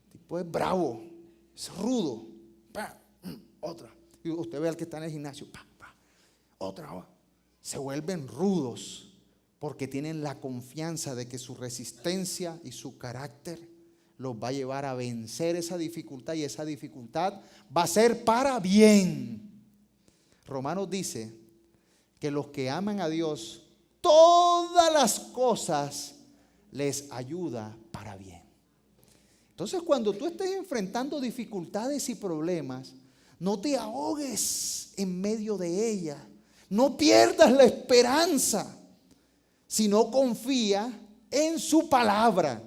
el tipo es bravo, es rudo, otra. Y usted ve al que está en el gimnasio, otra. Se vuelven rudos porque tienen la confianza de que su resistencia y su carácter los va a llevar a vencer esa dificultad, y esa dificultad va a ser para bien. Romanos dice que los que aman a Dios, todas las cosas les ayuda para bien. Entonces, cuando tú estés enfrentando dificultades y problemas, no te ahogues en medio de ellas. No pierdas la esperanza, sino confía en su palabra,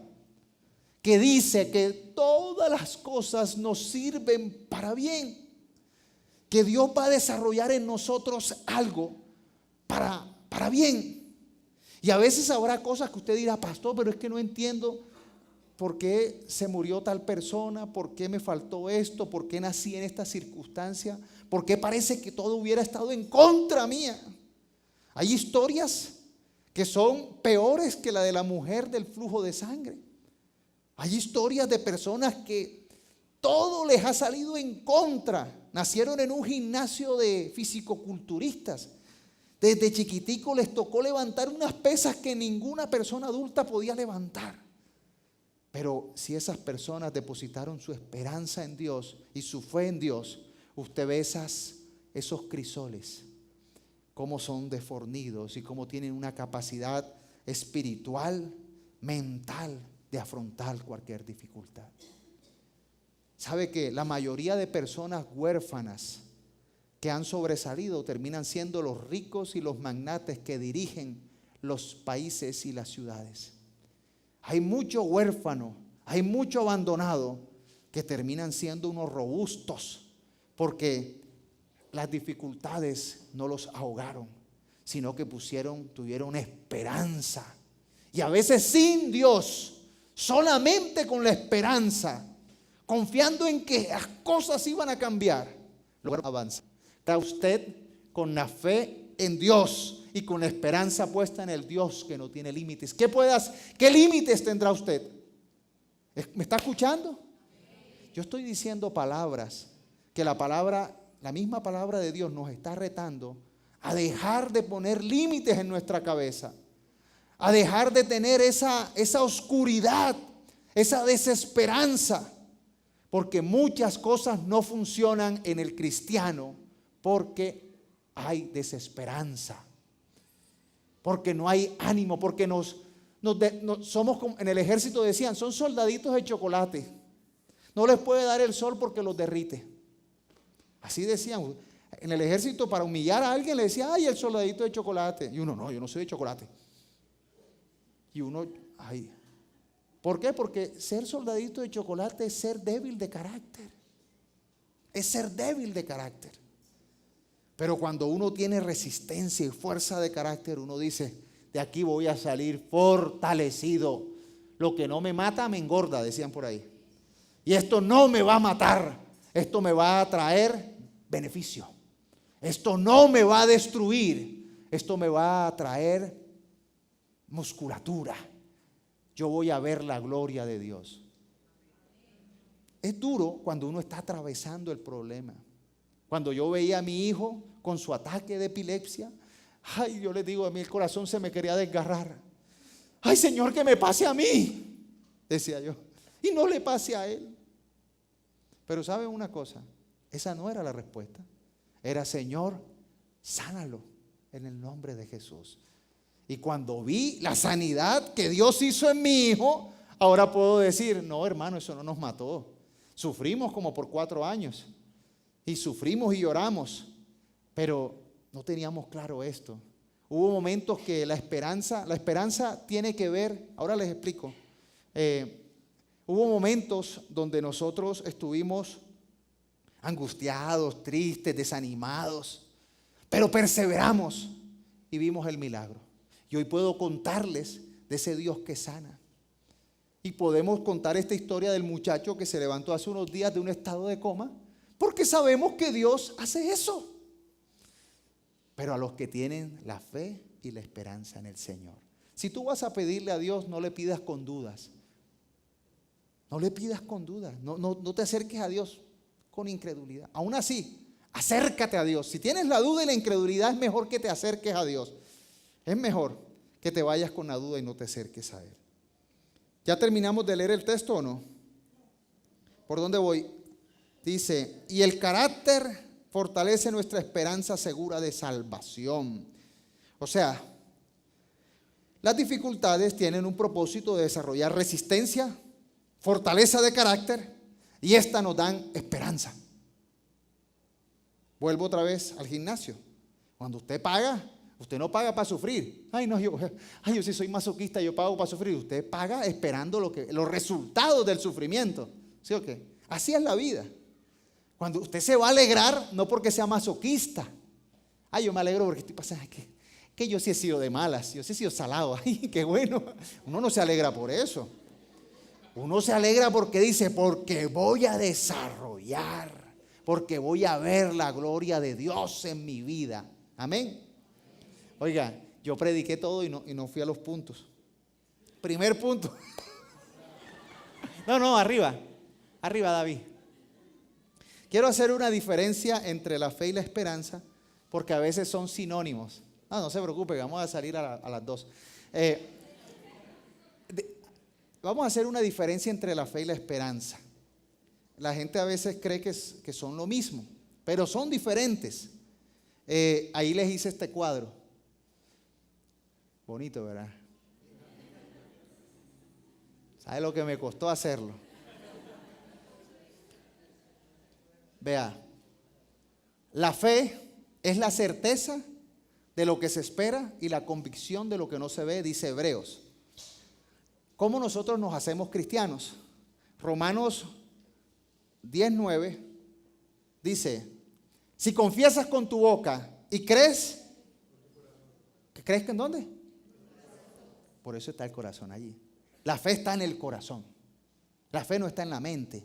que dice que todas las cosas nos sirven para bien, que Dios va a desarrollar en nosotros algo para bien. Y a veces habrá cosas que usted dirá, pastor, pero es que no entiendo por qué se murió tal persona, por qué me faltó esto, por qué nací en esta circunstancia, por qué parece que todo hubiera estado en contra mía. Hay historias que son peores que la de la mujer del flujo de sangre. Hay historias de personas que todo les ha salido en contra. Nacieron en un gimnasio de fisicoculturistas. Desde chiquitico les tocó levantar unas pesas que ninguna persona adulta podía levantar. Pero si esas personas depositaron su esperanza en Dios y su fe en Dios, usted ve esos crisoles, cómo son defornidos y cómo tienen una capacidad espiritual, mental, de afrontar cualquier dificultad. ¿Sabe que la mayoría de personas huérfanas que han sobresalido terminan siendo los ricos y los magnates que dirigen los países y las ciudades? Hay mucho huérfano, hay mucho abandonado que terminan siendo unos robustos porque las dificultades no los ahogaron, sino que tuvieron esperanza. Y a veces sin Dios, solamente con la esperanza, confiando en que las cosas iban a cambiar, lograron avanzar. Está usted con la fe en Dios y con la esperanza puesta en el Dios que no tiene límites. ¿Qué límites tendrá usted? ¿Me está escuchando? Yo estoy diciendo palabras que la misma palabra de Dios nos está retando a dejar de poner límites en nuestra cabeza, a dejar de tener esa oscuridad, esa desesperanza, porque muchas cosas no funcionan en el cristiano porque hay desesperanza, porque no hay ánimo, porque somos como en el ejército decían, son soldaditos de chocolate, no les puede dar el sol porque los derrite. Así decían en el ejército, para humillar a alguien le decía, ay, el soldadito de chocolate, y uno, no, yo no soy de chocolate. Y uno, ay, ¿por qué? Porque ser soldadito de chocolate es ser débil de carácter. Es ser débil de carácter. Pero cuando uno tiene resistencia y fuerza de carácter, uno dice, de aquí voy a salir fortalecido. Lo que no me mata me engorda, decían por ahí. Y esto no me va a matar, esto me va a traer beneficio. Esto no me va a destruir, esto me va a traer musculatura. Yo voy a ver la gloria de Dios. Es duro cuando uno está atravesando el problema. Cuando yo veía a mi hijo con su ataque de epilepsia, ay, yo les digo, a mí el corazón se me quería desgarrar. Ay, Señor, que me pase a mí, decía yo, y no le pase a él. Pero ¿saben una cosa? Esa no era la respuesta. Era, Señor, sánalo en el nombre de Jesús. Y cuando vi la sanidad que Dios hizo en mi hijo, ahora puedo decir, no, hermano, eso no nos mató. Sufrimos como por 4 años. Y sufrimos y lloramos. Pero no teníamos claro esto. Hubo momentos que la esperanza tiene que ver, ahora les explico. Hubo momentos donde nosotros estuvimos angustiados, tristes, desanimados, pero perseveramos y vimos el milagro. Y hoy puedo contarles de ese Dios que sana. Y podemos contar esta historia del muchacho que se levantó hace unos días de un estado de coma, porque sabemos que Dios hace eso. Pero a los que tienen la fe y la esperanza en el Señor. Si tú vas a pedirle a Dios, no le pidas con dudas. No le pidas con dudas. No te acerques a Dios con incredulidad. Aún así, acércate a Dios. Si tienes la duda y la incredulidad, es mejor que te acerques a Dios. Es mejor que te vayas con la duda y no te acerques a Él. ¿Ya terminamos de leer el texto o no? ¿Por dónde voy? Dice, y el carácter fortalece nuestra esperanza segura de salvación. O sea, las dificultades tienen un propósito de desarrollar resistencia, fortaleza de carácter, y estas nos dan esperanza. Vuelvo otra vez al gimnasio. Cuando usted paga, usted no paga para sufrir. Yo sí soy masoquista, yo pago para sufrir. Usted paga esperando los resultados del sufrimiento. ¿Sí o qué? Así es la vida. Cuando usted se va a alegrar, no porque sea masoquista. Yo me alegro porque estoy pasando que yo sí he sido de malas, yo sí he sido salado. Ay, qué bueno. Uno no se alegra por eso. Uno se alegra porque dice, porque voy a desarrollar, porque voy a ver la gloria de Dios en mi vida. Amén. Oiga, yo prediqué todo y no fui a los puntos. Primer punto. No, arriba David. Quiero hacer una diferencia entre la fe y la esperanza, porque a veces son sinónimos. No se preocupe, vamos a salir a las 2. Vamos a hacer una diferencia entre la fe y la esperanza. La gente a veces cree que son lo mismo, pero son diferentes. Ahí les hice este cuadro. Bonito, ¿verdad? ¿Sabe lo que me costó hacerlo? Vea, la fe es la certeza de lo que se espera y la convicción de lo que no se ve, dice Hebreos. ¿Cómo nosotros nos hacemos cristianos? Romanos 10:9 dice, si confiesas con tu boca y crees, ¿crees que en dónde? Por eso está el corazón allí. La fe está en el corazón. La fe no está en la mente.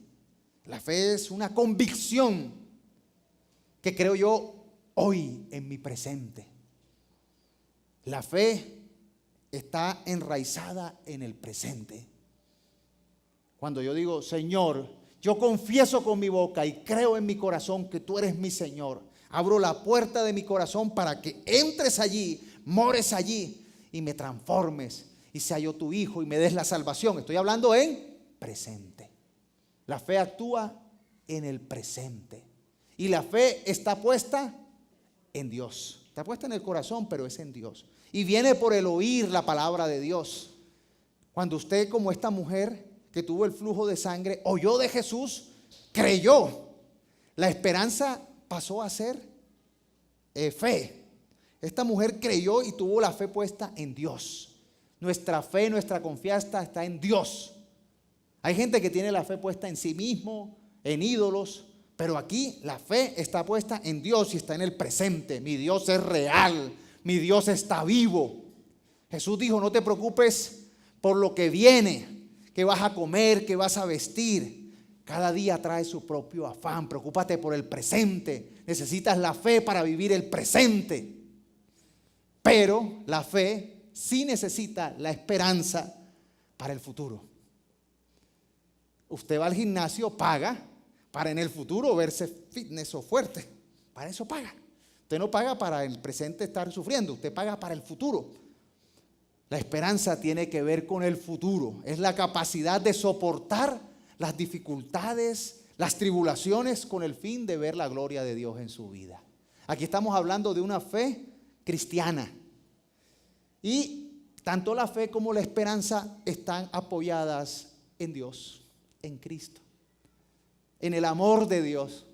La fe es una convicción que creo yo hoy en mi presente. La fe está enraizada en el presente. Cuando yo digo, Señor, yo confieso con mi boca y creo en mi corazón que tú eres mi Señor. Abro la puerta de mi corazón para que entres allí, mores allí y me transformes y sea yo tu hijo y me des la salvación. Estoy hablando en presente. La fe actúa en el presente. Y la fe está puesta en Dios. Está puesta en el corazón, pero es en Dios. Y viene por el oír la palabra de Dios. Cuando usted, como esta mujer que tuvo el flujo de sangre, oyó de Jesús, creyó. La esperanza pasó a ser fe. Esta mujer creyó y tuvo la fe puesta en Dios. Nuestra fe, nuestra confianza está en Dios. Hay gente que tiene la fe puesta en sí mismo, en ídolos, pero aquí la fe está puesta en Dios y está en el presente. Mi Dios es real, mi Dios está vivo. Jesús dijo, no te preocupes por lo que viene, qué vas a comer, qué vas a vestir. Cada día trae su propio afán. Preocúpate por el presente. Necesitas la fe para vivir el presente. Pero la fe sí necesita la esperanza para el futuro. Usted va al gimnasio, paga para en el futuro verse fitness o fuerte. Para eso paga. Usted no paga para el presente estar sufriendo, usted paga para el futuro. La esperanza tiene que ver con el futuro. Es la capacidad de soportar las dificultades, las tribulaciones con el fin de ver la gloria de Dios en su vida. Aquí estamos hablando de una fe cristiana. Y tanto la fe como la esperanza están apoyadas en Dios, en Cristo, en el amor de Dios.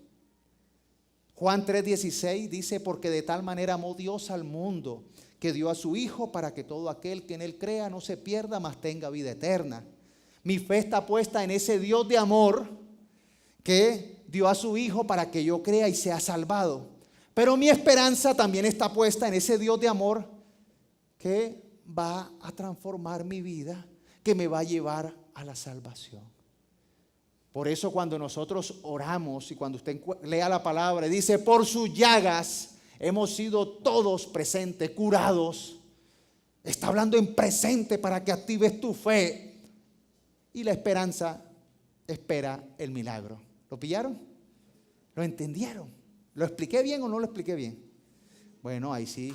Juan 3:16 dice, porque de tal manera amó Dios al mundo, que dio a su Hijo para que todo aquel que en Él crea no se pierda, mas tenga vida eterna. Mi fe está puesta en ese Dios de amor que dio a su Hijo para que yo crea y sea salvado. Pero mi esperanza también está puesta en ese Dios de amor que va a transformar mi vida, que me va a llevar a la salvación. Por eso cuando nosotros oramos y cuando usted lea la palabra, dice, por sus llagas hemos sido todos presentes, curados. Está hablando en presente para que actives tu fe. Y la esperanza espera el milagro. ¿Lo pillaron? ¿Lo entendieron? ¿Lo expliqué bien o no lo expliqué bien? Bueno, ahí sí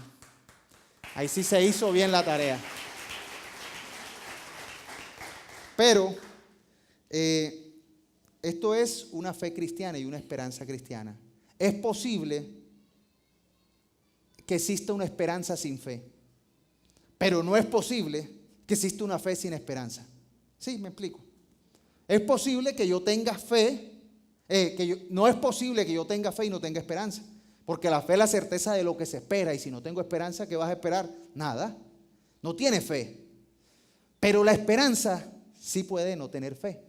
se hizo bien la tarea. Pero esto es una fe cristiana y una esperanza cristiana. Es posible que exista una esperanza sin fe, pero no es posible que exista una fe sin esperanza. Sí, me explico. Es posible que yo tenga fe, no es posible que yo tenga fe y no tenga esperanza, porque la fe es la certeza de lo que se espera, y si no tengo esperanza, ¿qué vas a esperar? Nada. No tiene fe. Pero la esperanza sí puede no tener fe.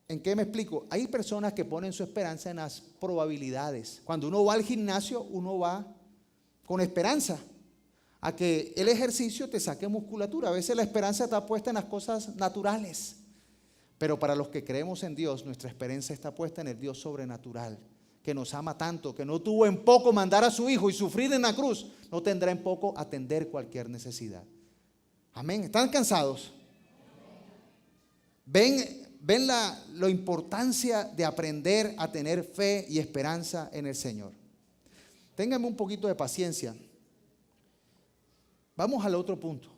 ¿En qué me explico? Hay personas que ponen su esperanza en las probabilidades. Cuando uno va al gimnasio, uno va con esperanza a que el ejercicio te saque musculatura. A veces la esperanza está puesta en las cosas naturales. Pero para los que creemos en Dios, nuestra esperanza está puesta en el Dios sobrenatural, que nos ama tanto, que no tuvo en poco mandar a su Hijo y sufrir en la cruz, no tendrá en poco atender cualquier necesidad. Amén. ¿Están cansados? ¿Ven la importancia de aprender a tener fe y esperanza en el Señor? Ténganme un poquito de paciencia. Vamos al otro punto.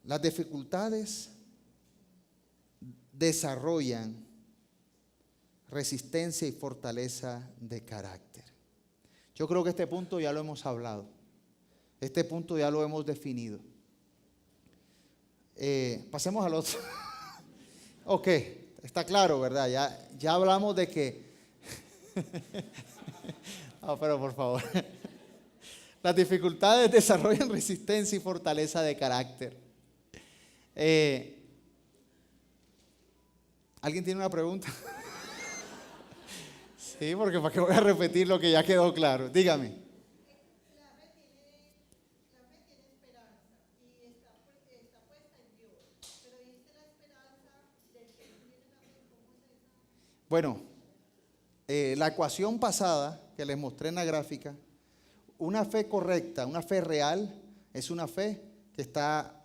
Las dificultades desarrollan resistencia y fortaleza de carácter. Yo creo que este punto ya lo hemos hablado. Este punto ya lo hemos definido. Pasemos al otro. Ok, está claro, ¿verdad? Ya hablamos de que... No, pero por favor. Las dificultades desarrollan resistencia y fortaleza de carácter. ¿Alguien tiene una pregunta? Sí, porque ¿para qué voy a repetir lo que ya quedó claro? Dígame. Bueno, la ecuación pasada que les mostré en la gráfica, una fe correcta, una fe real, es una fe que está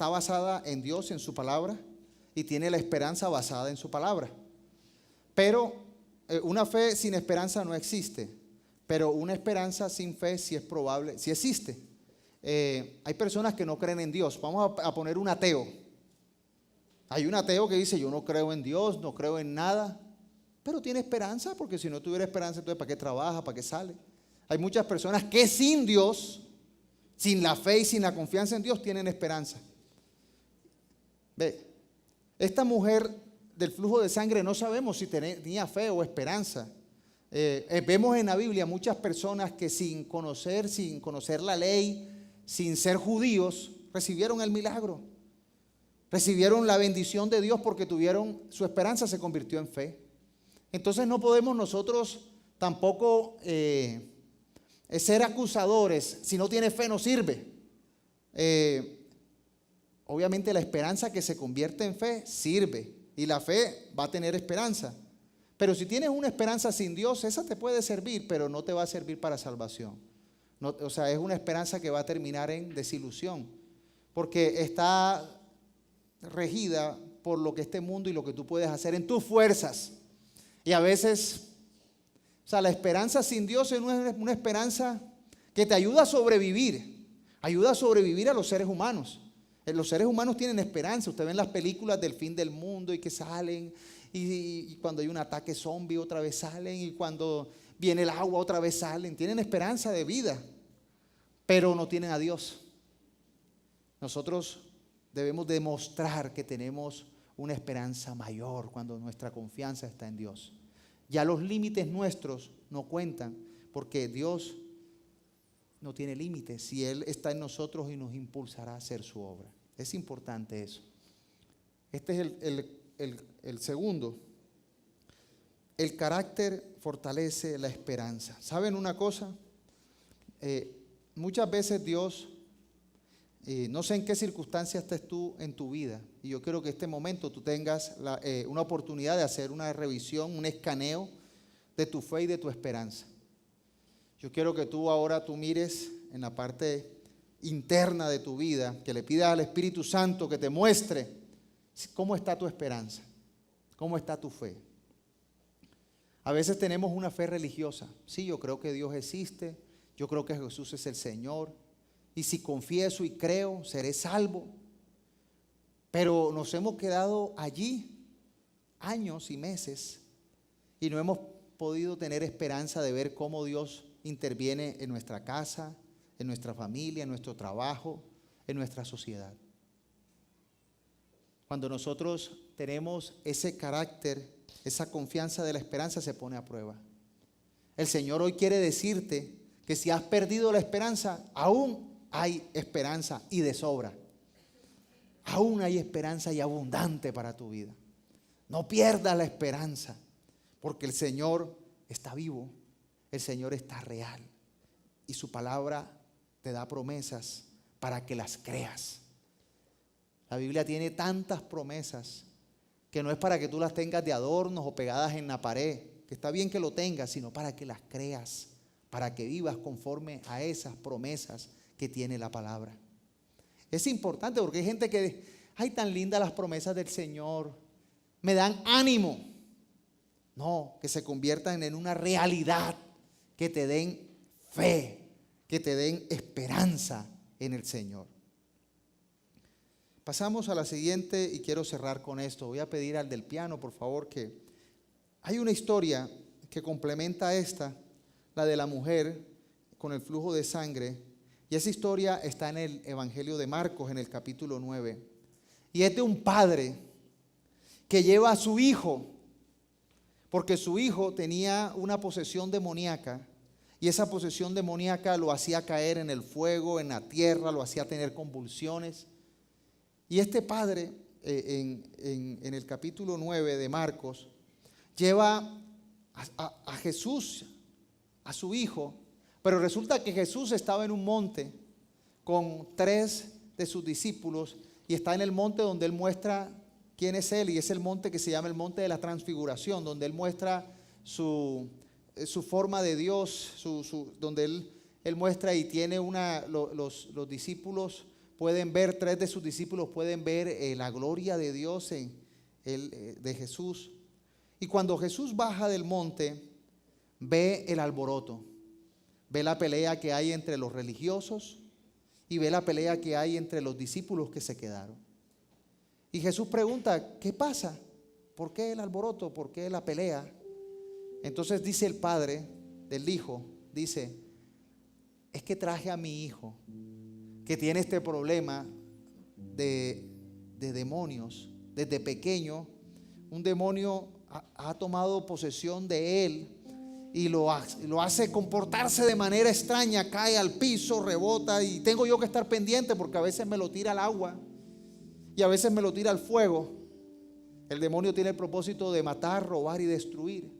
basada en Dios, en su palabra, y tiene la esperanza basada en su palabra. Pero una fe sin esperanza no existe, pero una esperanza sin fe sí es probable, sí existe. Hay personas que no creen en Dios. Vamos a poner un ateo. Hay un ateo que dice, yo no creo en Dios, no creo en nada, pero tiene esperanza, porque si no tuviera esperanza, entonces ¿para qué trabaja? ¿Para qué sale? Hay muchas personas que sin Dios, sin la fe y sin la confianza en Dios, tienen esperanza. Ve, esta mujer del flujo de sangre no sabemos si tenía fe o esperanza. Vemos en la Biblia muchas personas que sin conocer la ley, sin ser judíos, recibieron el milagro. Recibieron la bendición de Dios porque su esperanza se convirtió en fe. Entonces no podemos nosotros tampoco ser acusadores. Si no tienes fe no sirve. Obviamente la esperanza que se convierte en fe sirve, y la fe va a tener esperanza. Pero si tienes una esperanza sin Dios, esa te puede servir, pero no te va a servir para salvación. No, o sea, es una esperanza que va a terminar en desilusión, porque está regida por lo que este mundo y lo que tú puedes hacer en tus fuerzas. Y a veces, o sea, la esperanza sin Dios es una esperanza que te ayuda a sobrevivir a los seres humanos. Los seres humanos tienen esperanza. Usted ve en las películas del fin del mundo y que salen, y cuando hay un ataque zombie otra vez salen, y cuando viene el agua otra vez salen. Tienen esperanza de vida, pero no tienen a Dios. Nosotros debemos demostrar que tenemos una esperanza mayor cuando nuestra confianza está en Dios. Ya los límites nuestros no cuentan, porque Dios no tiene límites si Él está en nosotros y nos impulsará a hacer su obra. Es importante eso. Este es el segundo. El carácter fortalece la esperanza. ¿Saben una cosa? Muchas veces Dios, no sé en qué circunstancias estés tú en tu vida, y yo quiero que este momento tú tengas una oportunidad de hacer una revisión, un escaneo de tu fe y de tu esperanza. Yo quiero que tú mires en la parte interna de tu vida, que le pidas al Espíritu Santo que te muestre cómo está tu esperanza, cómo está tu fe. A veces tenemos una fe religiosa. Sí, yo creo que Dios existe, yo creo que Jesús es el Señor, y si confieso y creo, seré salvo. Pero nos hemos quedado allí años y meses y no hemos podido tener esperanza de ver cómo Dios interviene en nuestra casa, en nuestra familia, en nuestro trabajo, en nuestra sociedad. Cuando nosotros tenemos ese carácter, esa confianza de la esperanza, se pone a prueba. El Señor hoy quiere decirte que si has perdido la esperanza, aún hay esperanza, y de sobra. Aún hay esperanza y abundante para tu vida. No pierdas la esperanza, porque el Señor está vivo, el Señor está real, y su palabra te da promesas para que las creas. La Biblia tiene tantas promesas que no es para que tú las tengas de adornos o pegadas en la pared, que está bien que lo tengas, sino para que las creas, para que vivas conforme a esas promesas que tiene la palabra. Es importante porque hay gente que, ay, tan lindas las promesas del Señor, me dan ánimo. No, que se conviertan en una realidad, que te den fe, que te den esperanza en el Señor. Pasamos a la siguiente y quiero cerrar con esto. Voy a pedir al del piano, por favor, que hay una historia que complementa esta, la de la mujer con el flujo de sangre. Y esa historia está en el Evangelio de Marcos, en el capítulo 9. Y es de un padre que lleva a su hijo, porque su hijo tenía una posesión demoníaca, y esa posesión demoníaca lo hacía caer en el fuego, en la tierra, lo hacía tener convulsiones. Y este padre, en el capítulo 9 de Marcos, lleva a Jesús, a su hijo, pero resulta que Jesús estaba en un monte con 3 de sus discípulos, y está en el monte donde él muestra quién es él, y es el monte que se llama el monte de la transfiguración, donde él muestra su forma de Dios, donde él muestra y tiene los discípulos pueden ver, 3 de sus discípulos pueden ver la gloria de Dios de Jesús. Y cuando Jesús baja del monte, ve el alboroto, ve la pelea que hay entre los religiosos y ve la pelea que hay entre los discípulos que se quedaron. Y Jesús pregunta, ¿qué pasa? ¿Por qué el alboroto? ¿Por qué la pelea? Entonces dice el padre del hijo, dice, es que traje a mi hijo que tiene este problema de demonios. Desde pequeño, un demonio ha tomado posesión de él y lo hace comportarse de manera extraña, cae al piso, rebota, y tengo yo que estar pendiente porque a veces me lo tira al agua y a veces me lo tira al fuego. El demonio tiene el propósito de matar, robar y destruir.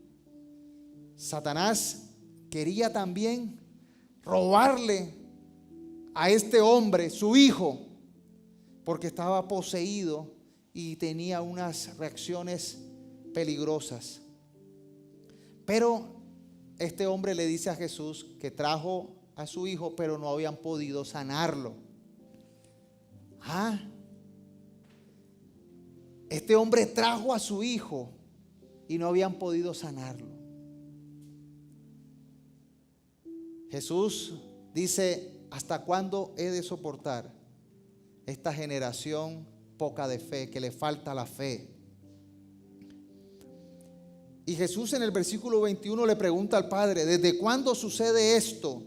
Satanás quería también robarle a este hombre su hijo, porque estaba poseído y tenía unas reacciones peligrosas. Pero este hombre le dice a Jesús que trajo a su hijo, pero no habían podido sanarlo. Este hombre trajo a su hijo y no habían podido sanarlo. Jesús dice: ¿hasta cuándo he de soportar esta generación poca de fe, que le falta la fe? Y Jesús en el versículo 21 le pregunta al padre: ¿desde cuándo sucede esto?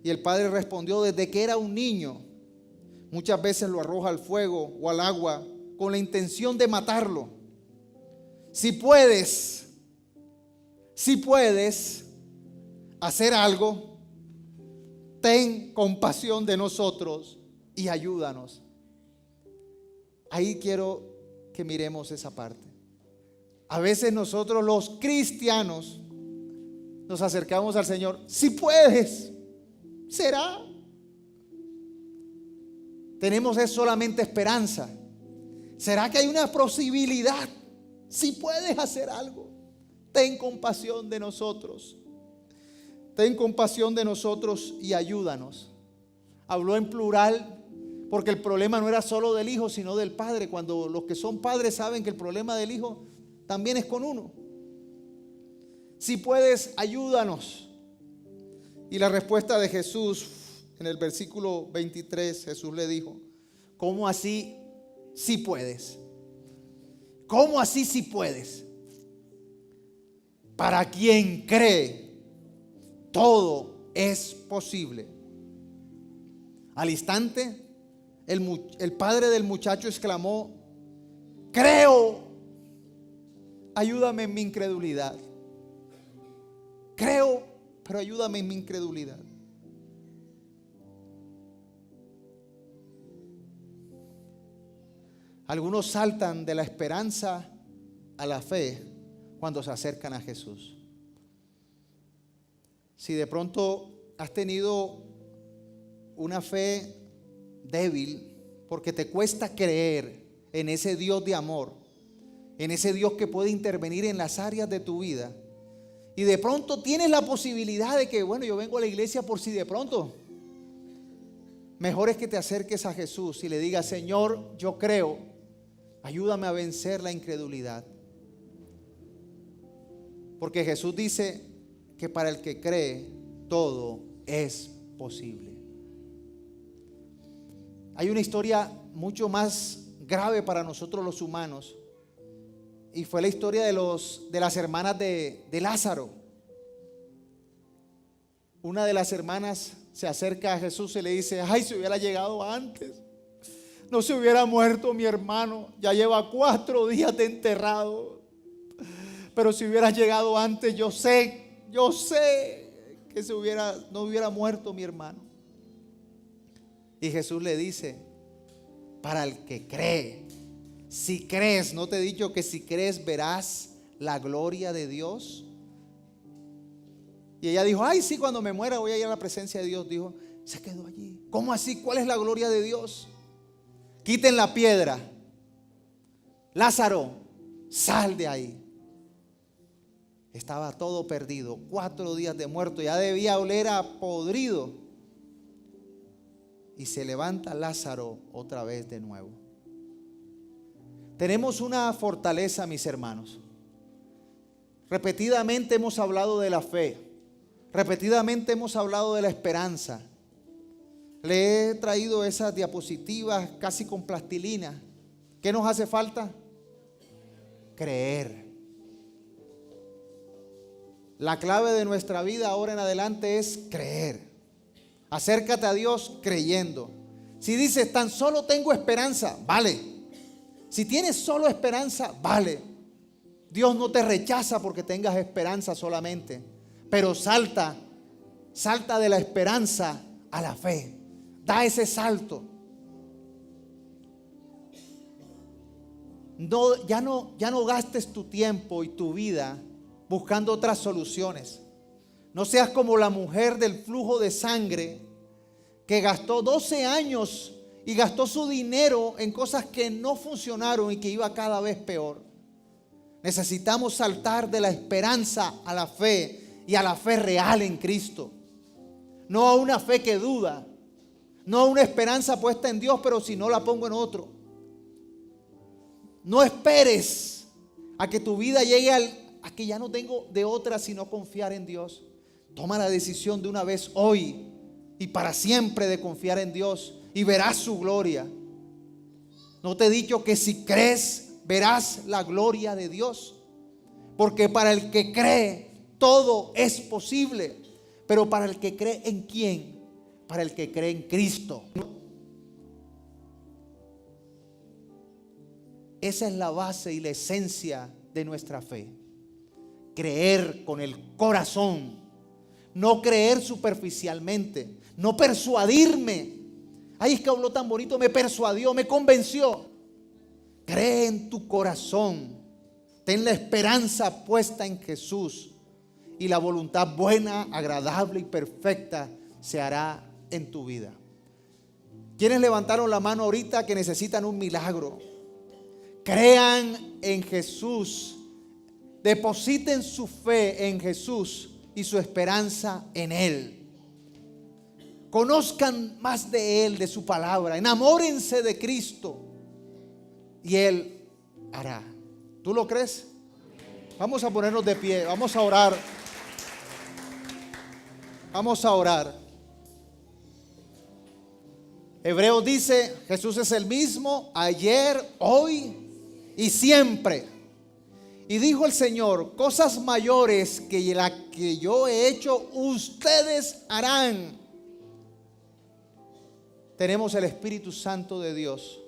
Y el padre respondió: desde que era un niño. Muchas veces lo arroja al fuego o al agua con la intención de matarlo. Si puedes hacer algo, ten compasión de nosotros y ayúdanos. Ahí quiero que miremos esa parte. A veces nosotros los cristianos nos acercamos al Señor: si puedes, será. Tenemos solamente esperanza. ¿Será que hay una posibilidad? Si puedes hacer algo, ten compasión de nosotros. Ten compasión de nosotros y ayúdanos. Habló en plural porque el problema no era solo del hijo, sino del padre. Cuando los que son padres saben que el problema del hijo también es con uno. Si puedes, ayúdanos. Y la respuesta de Jesús en el versículo 23, Jesús le dijo: ¿cómo así si puedes? ¿Cómo así si puedes? Para quien cree, todo es posible. Al instante, el padre del muchacho exclamó: creo, ayúdame en mi incredulidad. Creo, pero ayúdame en mi incredulidad. Algunos saltan de la esperanza a la fe cuando se acercan a Jesús. Si de pronto has tenido una fe débil porque te cuesta creer en ese Dios de amor, en ese Dios que puede intervenir en las áreas de tu vida, y de pronto tienes la posibilidad de que, bueno, yo vengo a la iglesia por si de pronto, mejor es que te acerques a Jesús y le digas: Señor, yo creo, ayúdame a vencer la incredulidad. Porque Jesús dice que para el que cree, todo es posible. Hay una historia mucho más grave para nosotros los humanos, y fue la historia de las hermanas de Lázaro. Una de las hermanas se acerca a Jesús y le dice: ay, si hubiera llegado antes, no se hubiera muerto mi hermano, ya lleva 4 días de enterrado. Pero si hubieras llegado antes, yo sé que no hubiera muerto mi hermano. Y Jesús le dice: para el que cree, si crees, ¿no te he dicho que si crees verás la gloria de Dios? Y ella dijo: ay, sí, cuando me muera voy a ir a la presencia de Dios. Dijo, se quedó allí. ¿Cómo así? ¿Cuál es la gloria de Dios? Quiten la piedra. Lázaro, sal de ahí. Estaba todo perdido, 4 días de muerto, ya debía oler a podrido. Y se levanta Lázaro otra vez de nuevo. Tenemos una fortaleza, mis hermanos. Repetidamente hemos hablado de la fe. Repetidamente hemos hablado de la esperanza. Le he traído esas diapositivas casi con plastilina. ¿Qué nos hace falta? Creer. La clave de nuestra vida ahora en adelante es creer. Acércate a Dios creyendo. Si dices, tan solo tengo esperanza, vale. Si tienes solo esperanza, vale. Dios no te rechaza porque tengas esperanza solamente, pero salta de la esperanza a la fe. Da ese salto. Ya no gastes tu tiempo y tu vida buscando otras soluciones. No seas como la mujer del flujo de sangre que gastó 12 años y gastó su dinero en cosas que no funcionaron y que iba cada vez peor. Necesitamos saltar de la esperanza a la fe y a la fe real en Cristo. No a una fe que duda, no a una esperanza puesta en Dios, pero si no la pongo en otro. No esperes a que tu vida llegue a que ya no tengo de otra sino confiar en Dios. Toma la decisión de una vez hoy y para siempre de confiar en Dios y verás su gloria. ¿No te he dicho que si crees verás la gloria de Dios? Porque para el que cree todo es posible. Pero para el que cree ¿en quién? Para el que cree en Cristo. Esa es la base y la esencia de nuestra fe. Creer con el corazón. No creer superficialmente. No persuadirme. Ay, es que habló tan bonito, me persuadió, me convenció. Cree en tu corazón. Ten la esperanza puesta en Jesús. Y la voluntad buena, agradable y perfecta se hará en tu vida. ¿Quiénes levantaron la mano ahorita que necesitan un milagro? Crean en Jesús. Depositen su fe en Jesús y su esperanza en Él. Conozcan más de Él, de su palabra. Enamórense de Cristo y Él hará. ¿Tú lo crees? Vamos a ponernos de pie, vamos a orar. Vamos a orar. Hebreos dice, Jesús es el mismo ayer, hoy y siempre. Y dijo el Señor, cosas mayores que las que yo he hecho, ustedes harán. Tenemos el Espíritu Santo de Dios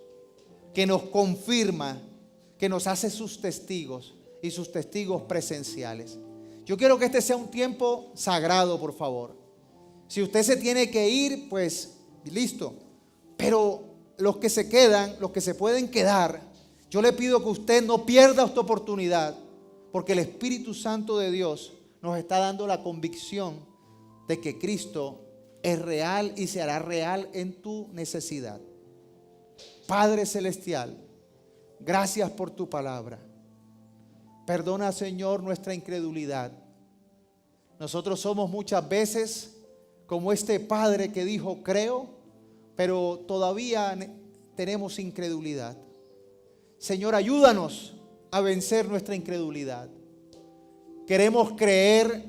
que nos confirma, que nos hace sus testigos y sus testigos presenciales. Yo quiero que este sea un tiempo sagrado, por favor. Si usted se tiene que ir, pues listo. Pero los que se quedan, los que se pueden quedar, yo le pido que usted no pierda esta oportunidad, porque el Espíritu Santo de Dios nos está dando la convicción de que Cristo es real y se hará real en tu necesidad. Padre Celestial, gracias por tu palabra. Perdona, Señor, nuestra incredulidad. Nosotros somos muchas veces como este padre que dijo, creo, pero todavía tenemos incredulidad. Señor, ayúdanos a vencer nuestra incredulidad. Queremos creer